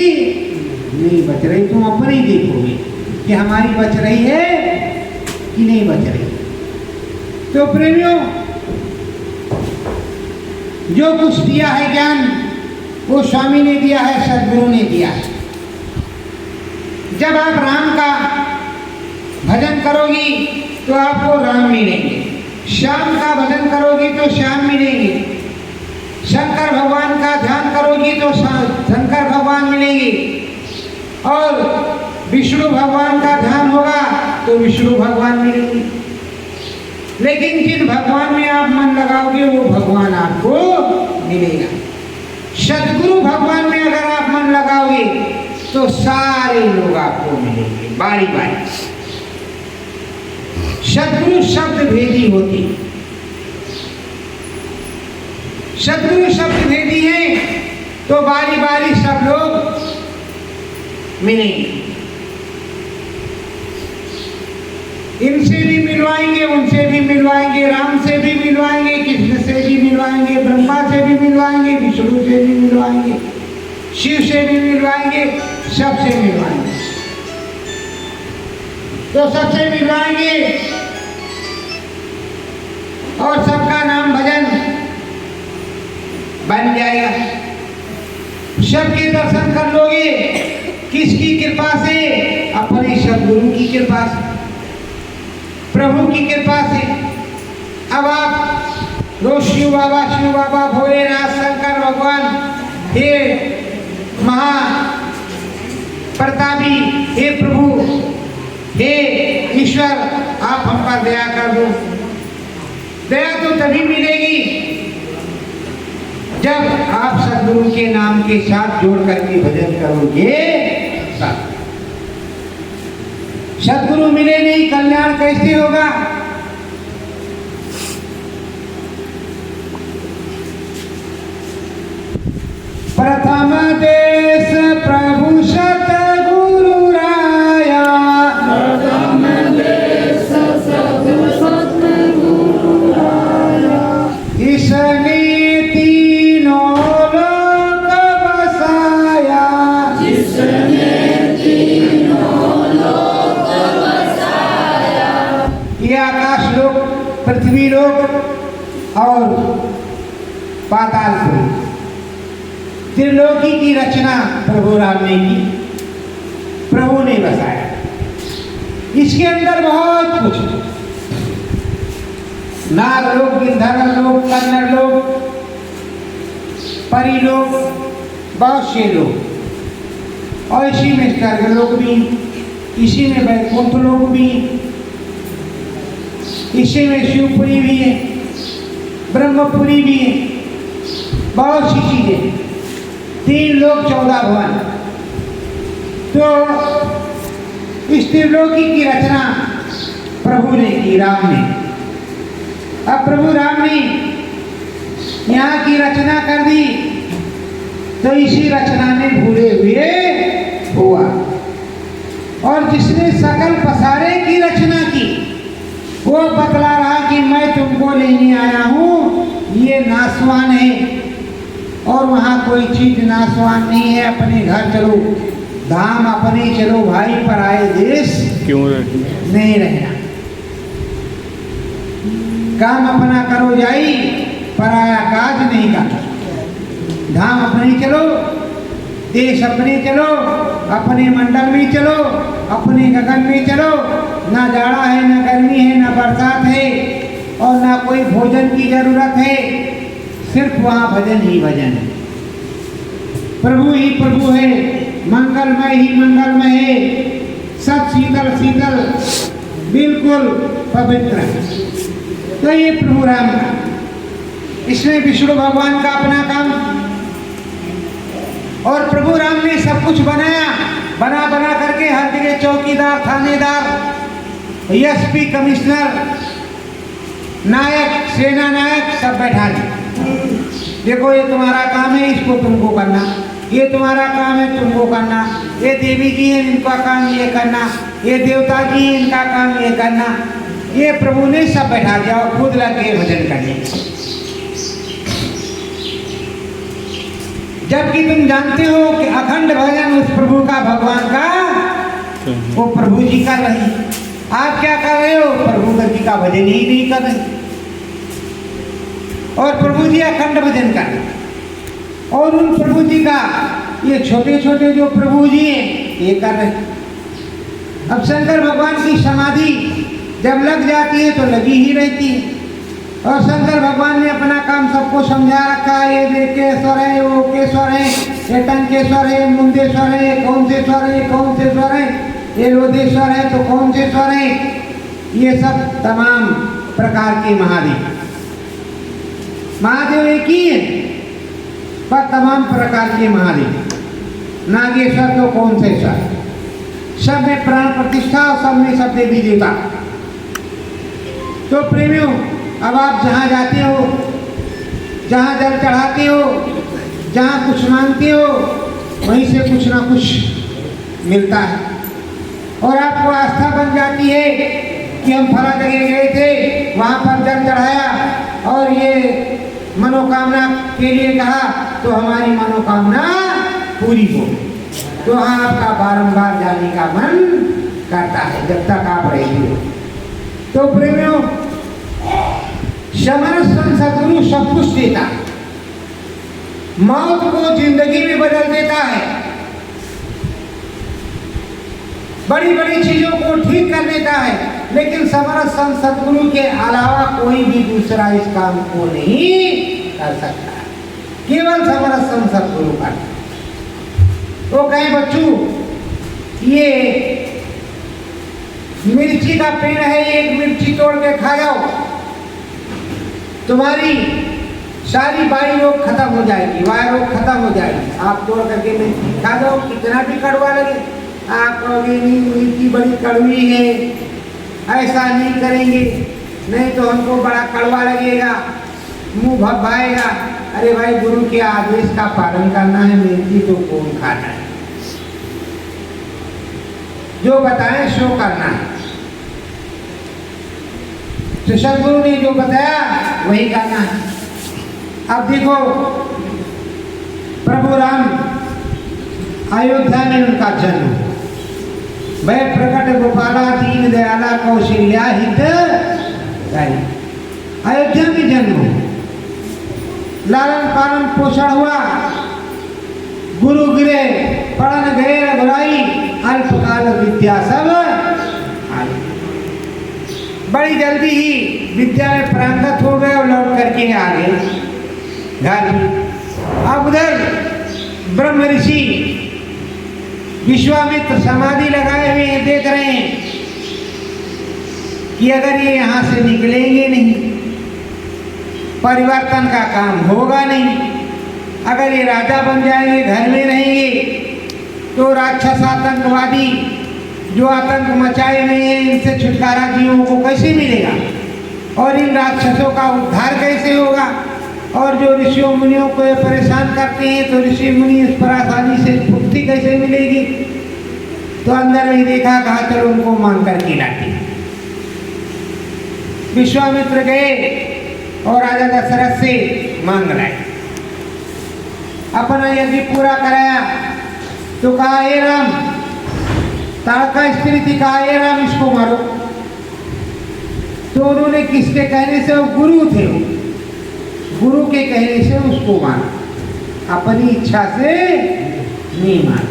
नहीं बच रही। तुम अपनी देखोगे कि हमारी बच रही है कि नहीं बच रही। तो प्रेमियों, जो कुछ दिया है ज्ञान वो स्वामी ने दिया है, सदगुरु ने दिया है। जब आप राम का भजन करोगी तो आपको राम मिलेंगे, श्याम का भजन करोगी तो श्याम मिलेंगे, शंकर भगवान का ध्यान करोगी तो शंकर भगवान मिलेंगे, और विष्णु भगवान का ध्यान होगा तो विष्णु भगवान मिलेंगे। लेकिन जिन भगवान में आप मन लगाओगे वो भगवान आपको मिलेगा। सदगुरु भगवान में अगर आप मन लगाओगे तो सारे लोग आपको मिलेंगे बारी बारी। सदगुरु शब्द भेदी होती, सदगुरु शब्द भेदी है तो बारी बारी सब लोग मिलेंगे। इनसे भी मिलवाएंगे, उनसे भी मिलवाएंगे, राम से भी मिलवाएंगे, कृष्ण से भी मिलवाएंगे, ब्रह्मा से भी मिलवाएंगे, विष्णु से भी मिलवाएंगे, शिव से भी मिलवाएंगे, सबसे मिलवाएंगे। तो सबसे मिलवाएंगे और सबका नाम भजन बन जाएगा। सबके दर्शन कर लोगे, किसकी कृपा से? अपने सदगुरु की कृपा से, प्रभु की कृपा से। अब आप रोज शिव बाबा भोलेनाथ शंकर भगवान, हे महा प्रतापी, हे प्रभु, हे ईश्वर, आप हम पर दया कर दो। दया तो तभी मिलेगी जब आप सदगुरु के नाम के साथ जोड़ करके भजन करोगे। सदगुरु मिले नहीं, कल्याण कैसे होगा? प्रथम देश प्रभु सतगुरु राया, प्रथम देश प्रभु सतगुरु राया, इसने तीनों लोक बसाया, जिसने तीनों लोक बसाया। ये आकाश लोक, पृथ्वी लोक और पाताल लोक, त्रिलोकी की रचना प्रभु राम ने की, प्रभु ने बसाया। इसके अंदर बहुत कुछ, नाग लोक, गिंधर्व लोक, कन्नड़ लोक, परी लोक, बहुत से लोग, और इसी में स्वर्ग लोक भी, इसी में वैकुंठ लोक भी, इसी में शिवपुरी भी है, ब्रह्मपुरी भी है, बहुत सी चीजें। 3 लोक 14 भुवन। तो इस त्रिलोकी की रचना प्रभु ने की, राम ने। अब प्रभु राम ने यहाँ की रचना कर दी तो इसी रचना ने भूले हुए हुआ। और जिसने सकल पसारे की रचना की वो बतला रहा कि मैं तुमको लेने आया हूँ, ये नासवान है और वहाँ कोई चीज नासवान नहीं है। अपने घर चलो, धाम अपने चलो भाई, पराए देश क्यों रहना? नहीं रहना। काम अपना करो जाई, पराया काज नहीं करना। धाम अपने अपने चलो, देश अपने चलो, अपने मंडल में चलो, अपने गगन में चलो। ना जाड़ा है, ना गर्मी है, ना बरसात है और ना कोई भोजन की जरूरत है, सिर्फ वहाँ भजन ही भजन है। प्रभु ही प्रभु है, मंगलमय ही मंगलमय है, सब शीतल शीतल बिल्कुल पवित्र है। तो ये प्रभु राम का, इसमें विष्णु भगवान का अपना काम। और प्रभु राम ने सब कुछ बनाया, बना बना करके हर जगह चौकीदार, थानेदार, एसपी, कमिश्नर, नायक, सेना नायक सब बैठा दिए। देखो ये तुम्हारा काम है, इसको तुमको करना, ये तुम्हारा काम है, तुमको करना, ये देवी जी है, इनका काम ये करना, ये देवता जी है, इनका काम ये करना। ये प्रभु ने सब बैठा दिया और खुद लग गए भजन करने। जबकि तुम जानते हो कि अखंड भजन उस प्रभु का, भगवान का, वो प्रभु जी कर रही। आप क्या कर रहे हो? प्रभु जी का भजन ही नहीं कर रहे। और प्रभु जी अखंड भजन कर रहे। और उन प्रभु जी का ये छोटे छोटे जो प्रभु जी हैं ये कर रहे। अब शंकर भगवान की समाधि जब लग जाती है तो लगी ही रहती है। और शंकर भगवान ने अपना काम सबको समझा रखा है। ये देकेश्वर है, वो केश्वर है, ये टंकेश्वर है, मुंडेश्वर है, कौन से स्वर है, कौन से स्वर है, ये लोधेश्वर है तो कौन से स्वर है। ये सब तमाम प्रकार के महादेव, महादेव एक ही है पर तमाम प्रकार के महादेव। नागेश्वर तो कौन से स्वर, सब में प्राण प्रतिष्ठा और सब में सब देवी देवता। तो प्रेमियों, अब आप जहाँ जाते हो, जहाँ जल चढ़ाते हो, जहाँ कुछ मांगते हो, वहीं से कुछ ना कुछ मिलता है। और आपको आस्था बन जाती है कि हम फला जगह गए थे, वहाँ पर जल चढ़ाया और ये मनोकामना के लिए कहा तो हमारी मनोकामना पूरी हो। तो हाँ, आपका बारंबार जाने का मन करता है जब तक आप रहेंगे। तो प्रेमियों, समरस सद्गुरु सब कुछ देता है, मौत को जिंदगी में बदल देता है, बड़ी बड़ी चीजों को ठीक कर देता है। लेकिन समरस संत सद्गुरु के अलावा कोई भी दूसरा इस काम को नहीं कर सकता, केवल समरस संत सद्गुरु का। तो कहें बच्चों, ये मिर्ची का पेड़ है, एक मिर्ची तोड़ के खा जाओ, तुम्हारी सारी बाई रोग खत्म हो जाएगी, वाय रोग खत्म हो जाएगी। आप तोड़ करके मिर्ची खा जाओ, कितना भी कड़वा लगे, आप कहोगे नहीं मिर्ची बड़ी कड़वी है, ऐसा नहीं करेंगे, नहीं तो हमको बड़ा कड़वा लगेगा, मुंह भभाएगा। अरे भाई, गुरु के आदेश का पालन करना है, मिर्ची तो कौन खाता है, जो बताएं सो करना है। तो सदगुरु ने जो बताया वही करना है। अब देखो, प्रभु राम अयोध्या में उनका जन्म, वह प्रकट गोपाला दीन दयाला कौशल्या हित, अयोध्या में जन्म, लालन पालन पोषण हुआ, गुरु गिरे पढ़न गए रघुराई, अल्पकाल विद्या सब आई। बड़ी जल्दी ही विद्या में प्रांगत हो गए और लौट करके आ गए घर में। अब उधर ब्रह्म ऋषि विश्वामित्र समाधि लगाए हुए हैं, देख रहे हैं कि अगर ये यहाँ से निकलेंगे नहीं, परिवर्तन का काम होगा नहीं, अगर ये राजा बन जाएंगे, घर में रहेंगे, तो राक्षस आतंकवादी जो आतंक मचाए हुए हैं, इनसे छुटकारा जीवों को कैसे मिलेगा और इन राक्षसों का उद्धार कैसे होगा। और जो ऋषियों मुनियों को ये परेशान करते हैं, तो ऋषि मुनि इस पर आसानी से मुक्ति कैसे मिलेगी। तो अंदर में देखा, कहा चलो उनको मांग कर के लाते। विश्वामित्र गए और राजा दशरथ से मांग लाए, अपना यज्ञ पूरा कराया। तो कहा, हे राम, ताड़का स्त्री थी, कहा हे राम इसको मारो। तो उन्होंने किसके कहने से, वो गुरु थे, गुरु के कहने से उसको मारा। अपनी इच्छा से नहीं मान।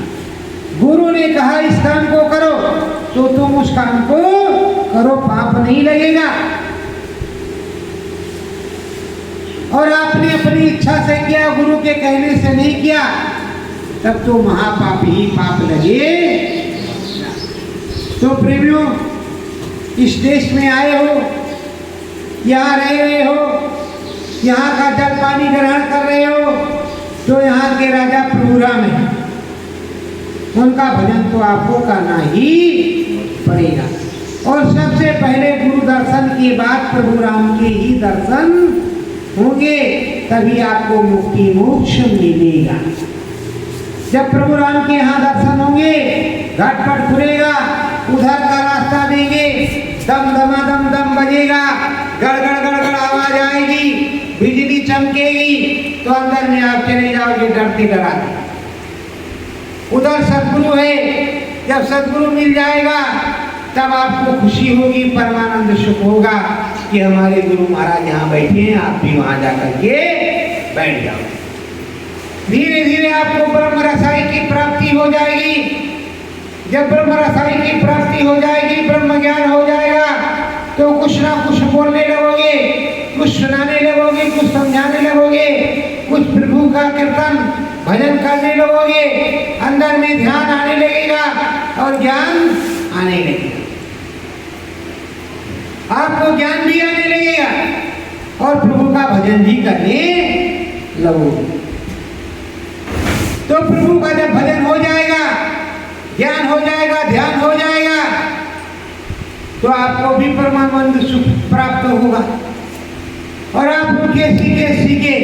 गुरु ने कहा इस काम को करो तो तुम उस काम को करो, पाप नहीं लगेगा। और आपने अपनी इच्छा से किया, गुरु के कहने से नहीं किया, तब तो महापाप ही पाप लगे। तो प्रेमियों, इस देश में आए हो, यहाँ रह रहे हो, यहाँ का जल पानी ग्रहण कर रहे हो, तो यहाँ के राजा प्रभु राम हैं, उनका भजन तो आपको करना ही पड़ेगा। और सबसे पहले गुरु दर्शन के बाद प्रभु राम के ही दर्शन होंगे, तभी आपको मुक्ति मोक्ष मिलेगा। जब प्रभु राम के यहाँ दर्शन होंगे, घटपट खुलेगा, उधर का रास्ता देंगे, दम दमादम दम बजेगा, गड़गड़ गड़गड़ आवाज आएगी, बिजली चमकेगी, तो अंदर में आप चले जाओगे डरते डराते। उधर सदगुरु है, जब सदगुरु मिल जाएगा तब आपको खुशी होगी, परमानंद सुख होगा कि हमारे गुरु महाराज यहाँ बैठे हैं, आप भी वहां जाकर के बैठ जाओ। धीरे धीरे आपको ब्रह्म रसाई की प्राप्ति हो जाएगी। जब ब्रह्म रसाई की प्राप्ति हो जाएगी, ब्रह्म ज्ञान हो जाएगा, तो कुछ ना कुछ बोलने लगोगे, कुछ सुनाने लगोगे, कुछ समझाने लगोगे, कुछ प्रभु का कीर्तन भजन करने लगोगे, अंदर में ध्यान आने लगेगा और ज्ञान आने लगेगा। आपको ज्ञान भी आने लगेगा और प्रभु का भजन भी करने लगोगे। तो प्रभु का जब भजन हो जाएगा, ज्ञान हो जाएगा, ध्यान हो जाएगा, तो आपको भी परमानंद सुख प्राप्त होगा। और आप उनके सीखे सीखे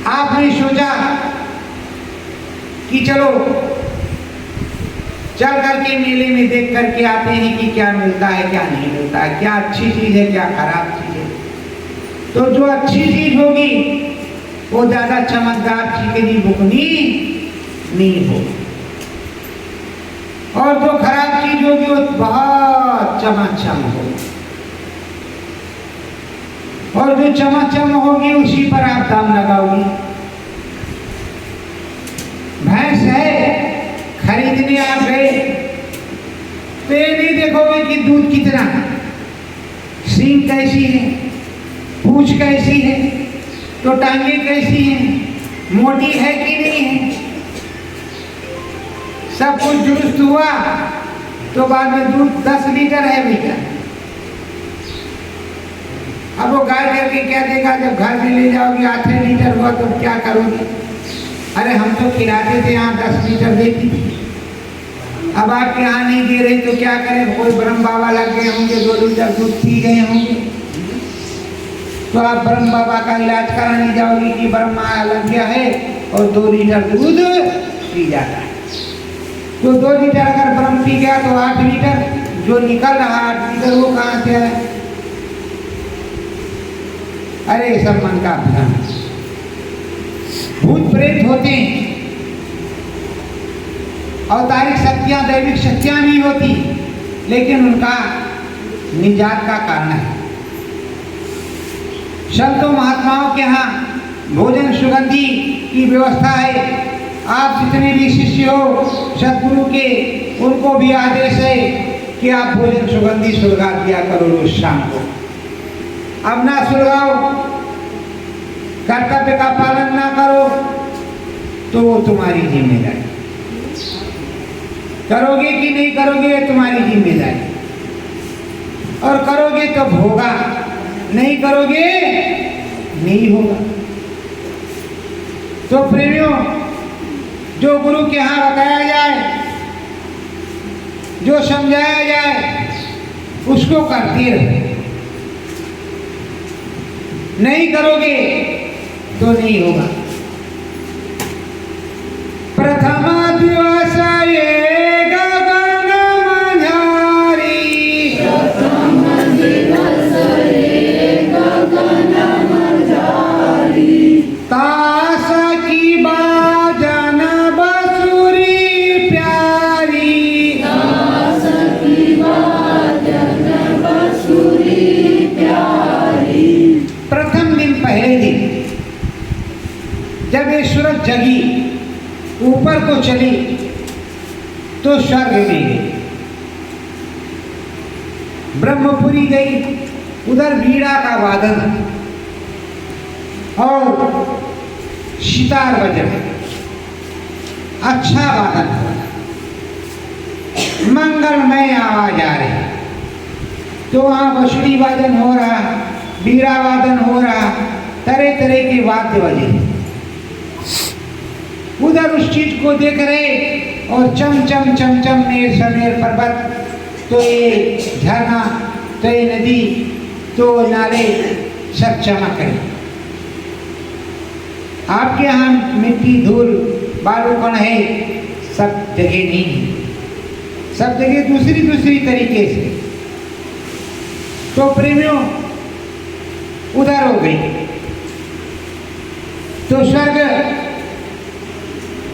आपने सोचा कि चलो चल करके मेले में देख करके आते हैं कि क्या मिलता है, क्या नहीं मिलता है, क्या अच्छी चीज है, क्या खराब चीज है। तो जो अच्छी चीज होगी वो ज्यादा चमकदार चिकनी बुकनी नहीं होगी, और जो खराब चीज होगी वो बहुत चमाचम होगी, और जो चमाचम होगी उसी पर आप दाम लगाओगी। भैंस है, खरीदने आप गए तो ये नहीं देखोगे कि दूध कितना है, सींग कैसी है, पूंछ कैसी है, तो टांगे कैसी है, मोटी है कि नहीं है, सब कुछ दुरुस्त हुआ तो बाद में दूध 10 लीटर है भैया। अब वो गाय करके क्या देगा, जब घर में ले जाओगे 8 लीटर हुआ तो क्या करोगे? अरे हम तो खिलाते थे, यहाँ 10 लीटर देती थी, अब आपके यहाँ नहीं दे रहे तो क्या करें? कोई ब्रह्म बाबा लग गए होंगे, 2 लीटर दूध पी गए होंगे, तो आप ब्रह्म बाबा का इलाज कराने जाओगे कि ब्रह्मा लग गया है और 2 लीटर दूध पी जाता है। तो 2 लीटर अगर ब्रह्म पी गया तो 8 लीटर जो निकल रहा 8 लीटर वो कहाँ से है? अरे सब मन का भ्रम। भूत प्रेत होते हैं, अवतारिक शक्तियां, दैविक शक्तियां भी होती, लेकिन उनका निजात का कारण है। संतों महात्माओं के यहाँ भोजन सुगंधी की व्यवस्था है। आप जितने भी शिष्य हो सदगुरु के, उनको भी आदेश है कि आप भोजन सुगंधी सुलगा दिया करो रोज शाम को। अब ना सुलगाओ, कर्तव्य का पालन ना करो तो वो तुम्हारी जिम्मेदारी। करोगे कि नहीं करोगे ये तुम्हारी जिम्मेदारी, और करोगे तो होगा, नहीं करोगे नहीं होगा। तो प्रेमियों, जो गुरु के यहाँ बताया जाए, जो समझाया जाए, उसको करते रहो। नहीं करोगे तो नहीं होगा। प्रथमा दिवस ये गगन मझारी, प्रथम दिवस ये गगन मझारी, तास की बाजन बसुरी प्यारी, तास की बाजन बसुरी प्यारी। प्रथम दिन, पहले दिन जब ये सूरज जगी ऊपर को चली तो स्वर्ग में गई, ब्रह्मपुरी गई, उधर वीणा का वादन और सितार बज रहे, अच्छा वादन हो रहा, मंगलमय आवाज आ रही। तो वहाँ बंसुरी वादन हो रहा, बीड़ा वादन हो रहा, तरह तरह के वाद्य बजे। उधर उस चीज को देख रहे और चम चम चम चम नेर सनेर पर्वत, तो ये झरना, तो ये नदी, तो नाले सब चमक रहे। आपके यहाँ मिट्टी धूल बालू कण है, सब जगह नहीं है, सब जगह दूसरी दूसरी तरीके से। तो प्रेमियों उधर हो गई, तो स्वर्ग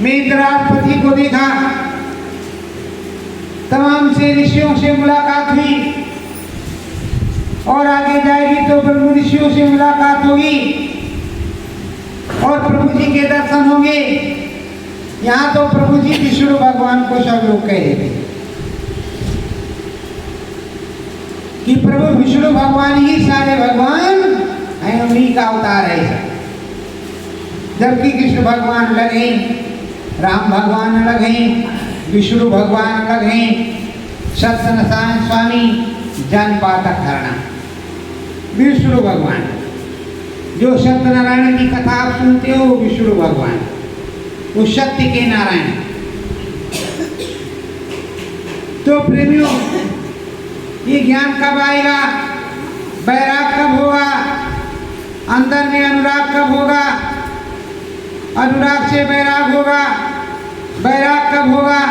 में इंद्रापति को देखा, तमाम से ऋषियों से मुलाकात हुई और आगे जाएगी तो ब्रह्म ऋषियों से मुलाकात होगी और प्रभु जी के दर्शन होंगे। यहाँ तो प्रभु जी विष्णु भगवान को सब लोग कह देते कि प्रभु विष्णु भगवान ही सारे भगवान हैं, उन्हीं का अवतार है। जबकि कृष्ण भगवान अलग हैं, राम भगवान अलग हैं, विष्णु भगवान अलग हैं, सत्यनारायण स्वामी जन पाठक हरणा विष्णु भगवान। जो सत्यनारायण की कथा आप सुनते हो वो विष्णु भगवान, वो सत्य के नारायण। तो प्रेमियों ये ज्ञान कब आएगा, वैराग कब होगा, अंदर में अनुराग कब होगा, अनुराग से वैराग होगा, वैराग कब होगा,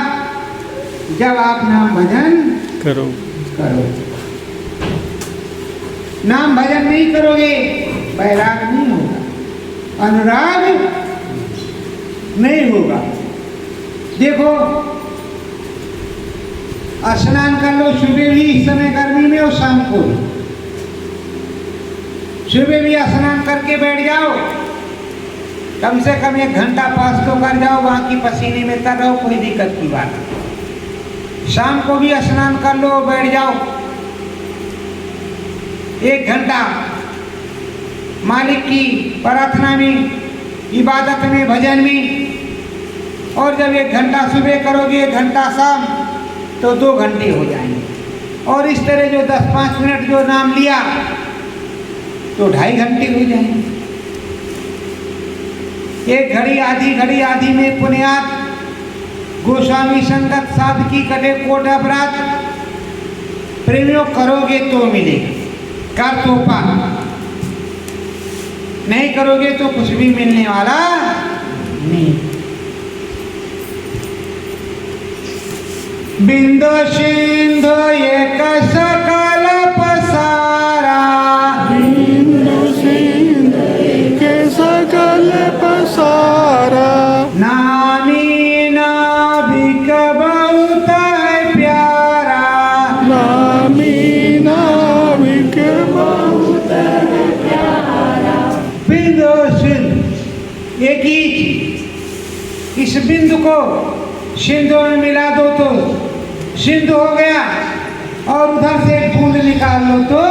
जब आप नाम भजन करो। नाम भजन नहीं करोगे वैराग नहीं होगा, अनुराग नहीं होगा। देखो स्नान कर लो, सुबह भी इस समय गर्मी में और शाम को भी। सुबह भी स्नान करके बैठ जाओ, कम से कम 1 घंटा पास तो कर जाओ, वहाँ की पसीने में तर रहो, कोई दिक्कत की बात नहीं। शाम को भी स्नान कर लो, बैठ जाओ 1 घंटा मालिक की प्रार्थना में, इबादत में, भजन में। और जब 1 घंटा सुबह करोगे, 1 घंटा शाम, तो 2 घंटे हो जाएंगे। और इस तरह जो 10-5 मिनट जो नाम लिया तो 2.5 घंटे हो जाएंगे। 1 घड़ी आधी में पुण्यात गोस्वामी संगत साधकी कटे कोट अपराध। प्रेमियों करोगे तो मिलेगा, कर तो पा, नहीं करोगे तो कुछ भी मिलने वाला नहीं। बिंदु सिंधु एक सकल पसारा, बिंदु सिंधु एक सकल पसारा, नामी नाविक बहुत है प्यारा, नामी नाविक बहुत है प्यारा। बिंदु सिंधु एक ही चीज, इस बिंदु को सिंधु में मिला दो तो सिंधु हो गया, और उधर से एक बूंद निकाल लो तो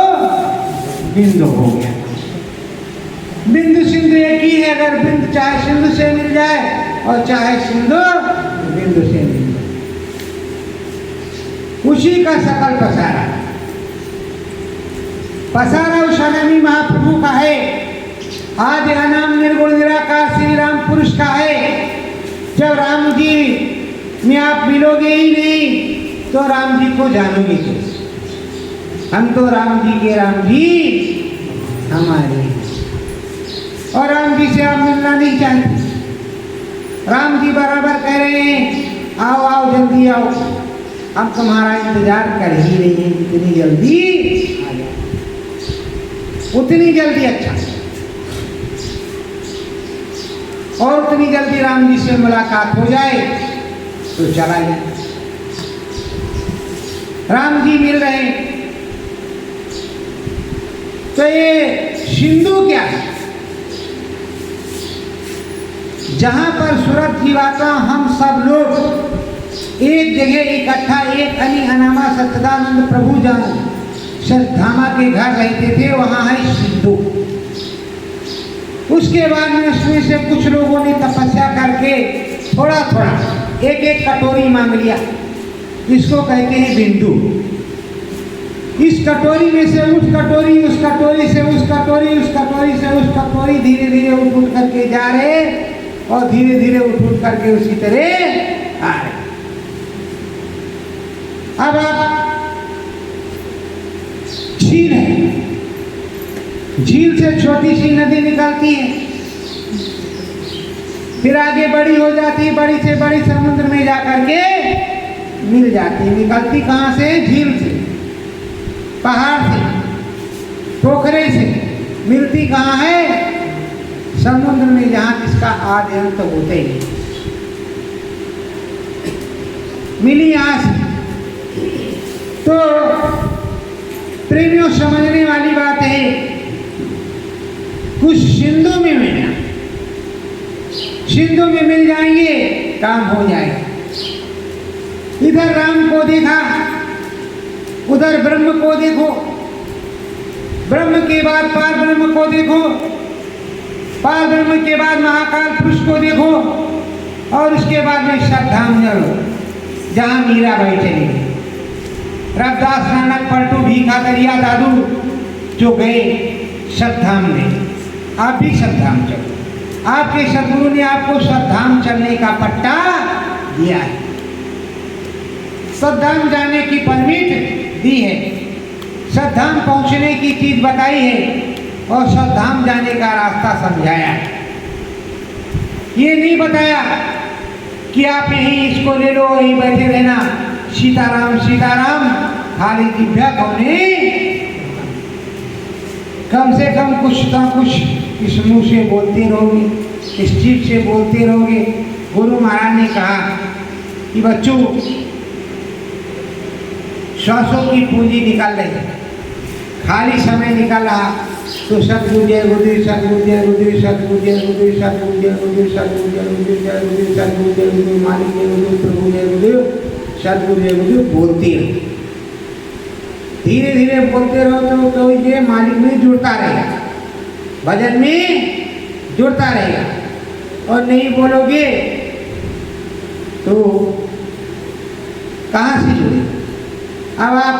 बिंदु हो गया। बिंदु सिंधु एक ही है, अगर बिंदु चाहे सिंधु से मिल जाए और चाहे सिंधु बिंदु से मिल जाए, उसी का सकल पसारा। पसारा उस अनामी महाप्रभु का है, आदि अनाम निर्गुण निराकार श्री राम पुरुष का है। जब राम जी में आप मिलोगे ही नहीं तो राम जी को जानोगे कैसे। हम तो राम जी के राम जी हमारे, और राम जी से आप मिलना नहीं चाहते। राम जी बराबर कह रहे हैं आओ आओ जल्दी आओ, हम तुम्हारा इंतजार कर ही रही हैं, जितनी जल्दी आ जाओ उतनी जल्दी अच्छा, और उतनी जल्दी राम जी से मुलाकात हो जाए तो चला जाए। राम जी मिल रहे हैं, तो ये सिंधु क्या है? जहाँ पर सुरत जीवात्मा हम सब लोग एक जगह इकट्ठा एक अनी अनामा सच्चिदानंद प्रभु जान धामा के घर रहते थे, वहाँ है सिंधु। उसके बाद में उसमें से कुछ लोगों ने तपस्या करके थोड़ा थोड़ा एक एक कटोरी मांग लिया, इसको कहते हैं बिंदु। इस कटोरी में से उस कटोरी, उस कटोरी से उस कटोरी, उस कटोरी से उस कटोरी, धीरे धीरे उठ उठ करके जा रहे और धीरे धीरे उठ उठ करके उसी तरह आ रहे। अब आप झील है, झील से छोटी सी नदी निकलती है, फिर आगे बड़ी हो जाती है, बड़ी से बड़ी समुद्र में जाकर के मिल जाती है। निकलती कहाँ से? झील से, पहाड़ से, पोखरे से। मिलती कहाँ है? समुद्र में, जहाँ जिसका आदि अंत होते ही मिली यहाँ से। तो प्रेमियों, समझने वाली बात है, कुछ सिंधु में मिला, सिंधु में मिल जाएंगे, काम हो जाएगा। इधर राम को देखा, उधर ब्रह्म को देखो, ब्रह्म के बाद पार ब्रह्म को देखो, पार ब्रह्म के बाद महाकाल पुरुष को देखो, और उसके बाद में श्रद्धाम चलो, जहाँ मीरा भाई चली गई। रविदास, नानक, पलटू, भीखा, दरिया, दादू जो गए श्रद्धाम में, आप भी श्रद्धाम चलो। आपके सदगुरु ने आपको श्रद्धाम चलने का पट्टा दिया है, श्रद्धाम जाने की परमिट दी है, श्रद्धाम पहुंचने की चीज बताई है और श्रद्धाम जाने का रास्ता समझाया है। ये नहीं बताया कि आप यहीं इसको ले लो, यहीं बैठे रहना, सीताराम सीताराम खाली दिव्या कौने। कम से कम कुछ ना कुछ इस मुंह से बोलते रहोगे, इस जीभ से बोलते रहोगे। गुरु महाराज ने कहा कि बच्चों, श्वासों की पूंजी निकाल रही, खाली समय निकल रहा तो सतगुरु जय गुरुदेव, सतगुरु जय गुरुदेव, सतगुरु जय गुरुदेव, सतगुरु जय गुरुदेव, सतगुरु जय गुरुदेव, जय गुरुदेव, सतगुरु जय गुरुदेव, मालिक जय गुरुदेव, प्रभु जय गुरुदेव, सतगुरु जय गुरुदेव बोलते रहो। धीरे धीरे बोलते रहो तो ये मालिक में जुड़ता रहेगा, भजन में जुड़ता रहेगा। और नहीं बोलोगे तो कहाँ से जुड़े? अब आप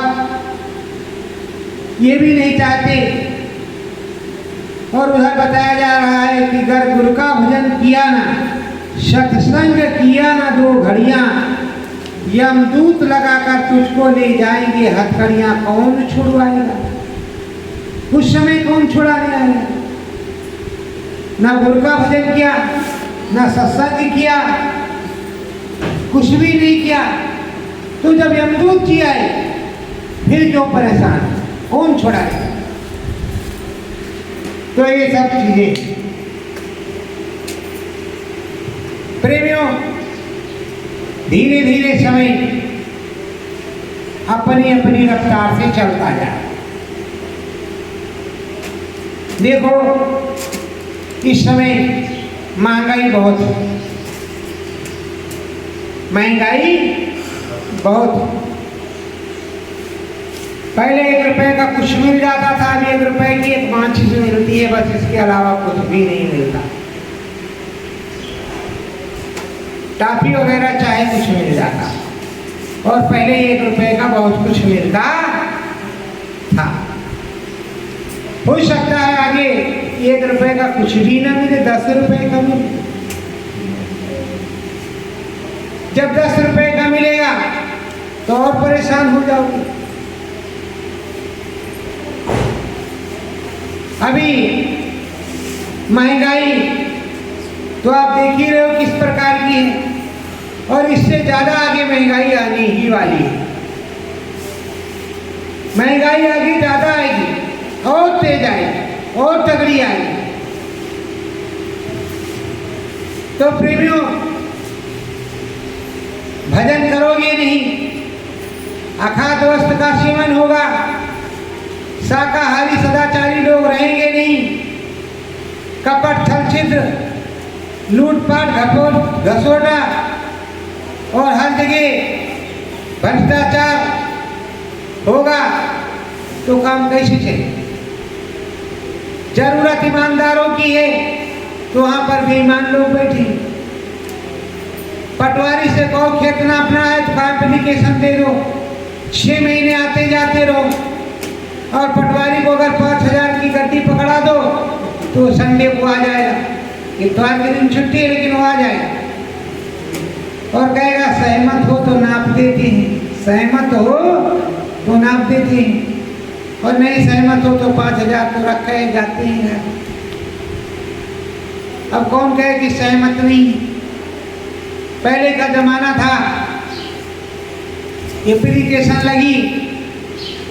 ये भी नहीं चाहते, और उधर बताया जा रहा है कि अगर गुरु का भजन किया ना, सत्संग किया ना 2 घड़ियां, यमदूत लगाकर तुझको ले जाएंगे हथकड़ियां, कौन छुड़वाएगा? उस समय कौन छुड़ाने आएगा? ना गुरु का भजन किया, ना सत्संग किया, कुछ भी नहीं किया, तो जब यमदूत जी आए फिर क्यों परेशान? कौन छुड़ाएगा? तो ये सब चीजें प्रेमियों, धीरे धीरे समय अपनी अपनी रफ्तार से चलता जाए। देखो, इस समय महंगाई बहुत है, महंगाई बहुत। पहले 1 रुपए का कुछ मिल जाता था, अब 1 रुपए की एक माचिस मिलती है, बस इसके अलावा कुछ भी नहीं मिलता। टाफी वगैरह चाहे कुछ मिल जाता, और पहले 1 रुपए का बहुत कुछ मिलता था। हो सकता है आगे 1 रुपए का कुछ भी ना मिले, 10 रुपए का मिले। जब 10 रुपए का मिलेगा तो और परेशान हो जाओगे। अभी महंगाई तो आप देख ही रहे हो किस प्रकार की है, और इससे ज्यादा आगे महंगाई आने ही वाली है। महंगाई आगे ज्यादा आएगी, और तेज आएगी, और तगड़ी आएगी। तो प्रेमियों, भजन करोगे नहीं, अखाद्य वस्त्र का सेवन होगा, शाकाहारी सदाचारी लोग रहेंगे नहीं, कपट छल छिद्र लूटपाट घसोटा और हर जगह भ्रष्टाचार होगा तो काम कैसे चले? जरूरत ईमानदारों की है तो वहां पर बेईमान लोग बैठे। पटवारी से कहो खेत नापना है तो एप्लीकेशन दे दो, 6 महीने आते जाते रहो। और पटवारी को अगर 5,000 की गड्डी पकड़ा दो तो संडे को आ जाएगा, इतवार के दिन छुट्टी है लेकिन वो आ जाएगा और कहेगा सहमत हो तो नाप देते हैं, सहमत हो तो नाप देते हैं, और नहीं सहमत हो तो 5,000 तो रखे जाते हैं। अब कौन कहे कि सहमत नहीं? पहले का जमाना था, एप्लीकेशन लगी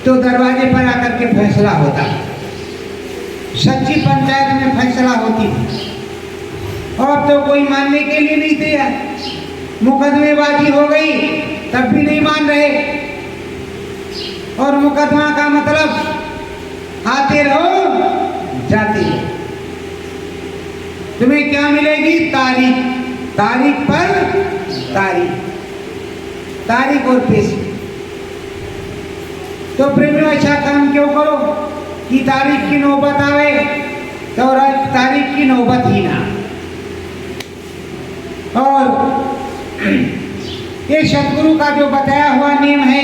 तो दरवाजे पर आकर के फैसला होता, सच्ची पंचायत में फैसला होती थी। और तो कोई मानने के लिए नहीं तैयार, मुकदमेबाजी हो गई तब भी नहीं मान रहे। और मुकदमा का मतलब आते रहो जाते रहो। तुम्हें क्या मिलेगी? तारीख, तारीख पर तारीख, तारीख और पेशी। तो प्रेमियों ऐसा काम क्यों करो कि तारीख की नौबत आवे तो तारीख की नौबत ही ना। और ये सतगुरु का जो बताया हुआ नियम है,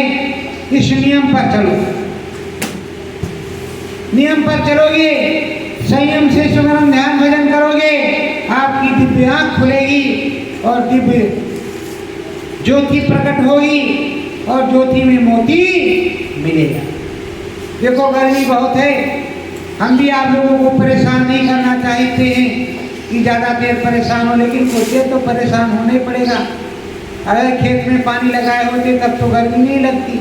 इस नियम पर चलो। नियम पर चलोगे, संयम से सुमरन ध्यान भजन करोगे, आपकी दिव्य आंख खुलेगी और दिव्य ज्योति प्रकट होगी और ज्योति में मोती मिलेगा। देखो गर्मी बहुत है, हम भी आप लोगों को परेशान नहीं करना चाहते हैं कि ज़्यादा देर परेशान हो, लेकिन कुछ देर तो परेशान होना ही पड़ेगा। अगर खेत में पानी लगाए होते तब तो गर्मी नहीं लगती।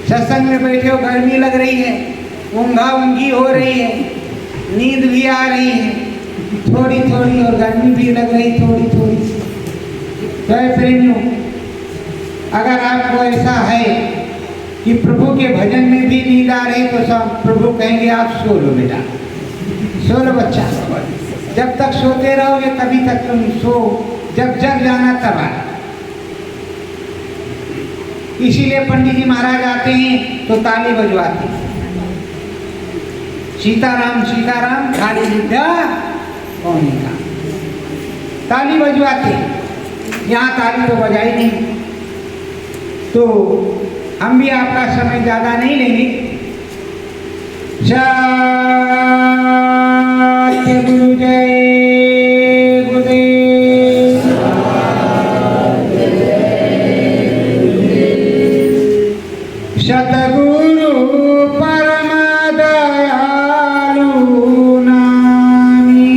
सत्संग में बैठे हो गर्मी लग रही है, ऊँघा ऊँघी हो रही है, नींद भी आ रही है थोड़ी थोड़ी और गर्मी भी लग रही थोड़ी थोड़ी। तो प्रेमियों, अगर आपको ऐसा है कि प्रभु के भजन में भी नींद आ रही तो सब प्रभु कहेंगे आप सो लो बेटा, सो लो बच्चा। जब तक सोते रहोगे तभी तक तुम सो, जब जग जाना तब आए। इसीलिए पंडित जी महाराज आते हैं तो ताली बजवाते हैं, सीताराम सीताराम खाली विद्या कौन का, ताली बजवाते। यहाँ ताली तो बजाई नहीं। तो हम भी आपका समय ज्यादा नहीं लेंगे। सत्य गुरु जय गुरुदेव। सतगुरु परम दयालु नामी,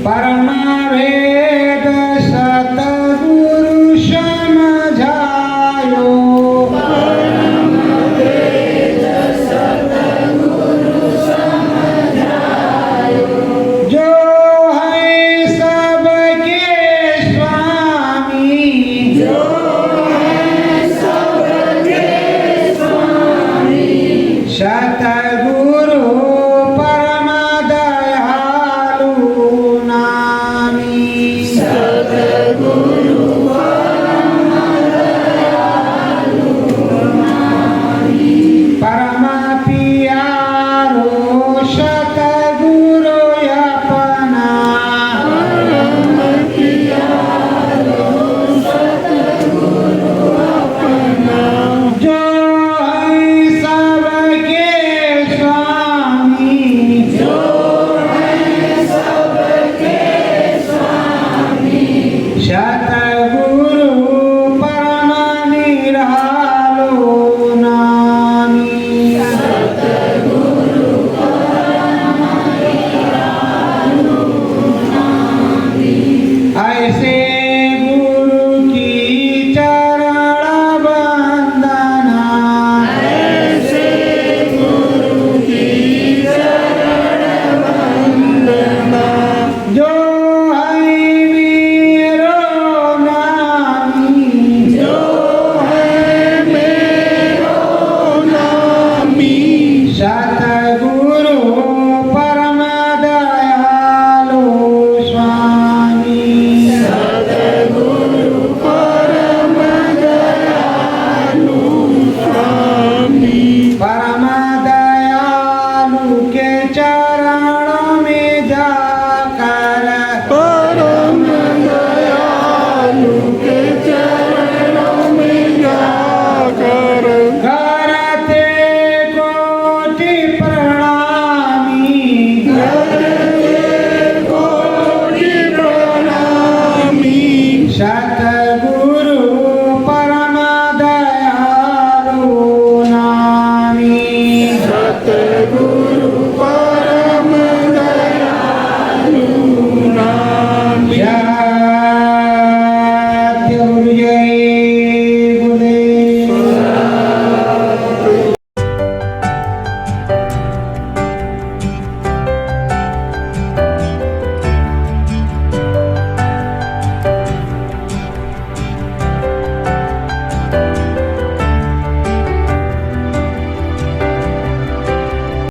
परम वेद सतगुरु समझायो, जो है सबके स्वामी, सतगुरु परम दयालु नामी, परम पियारो सतगुरु अपना, जो है सबके स्वामी। हाथ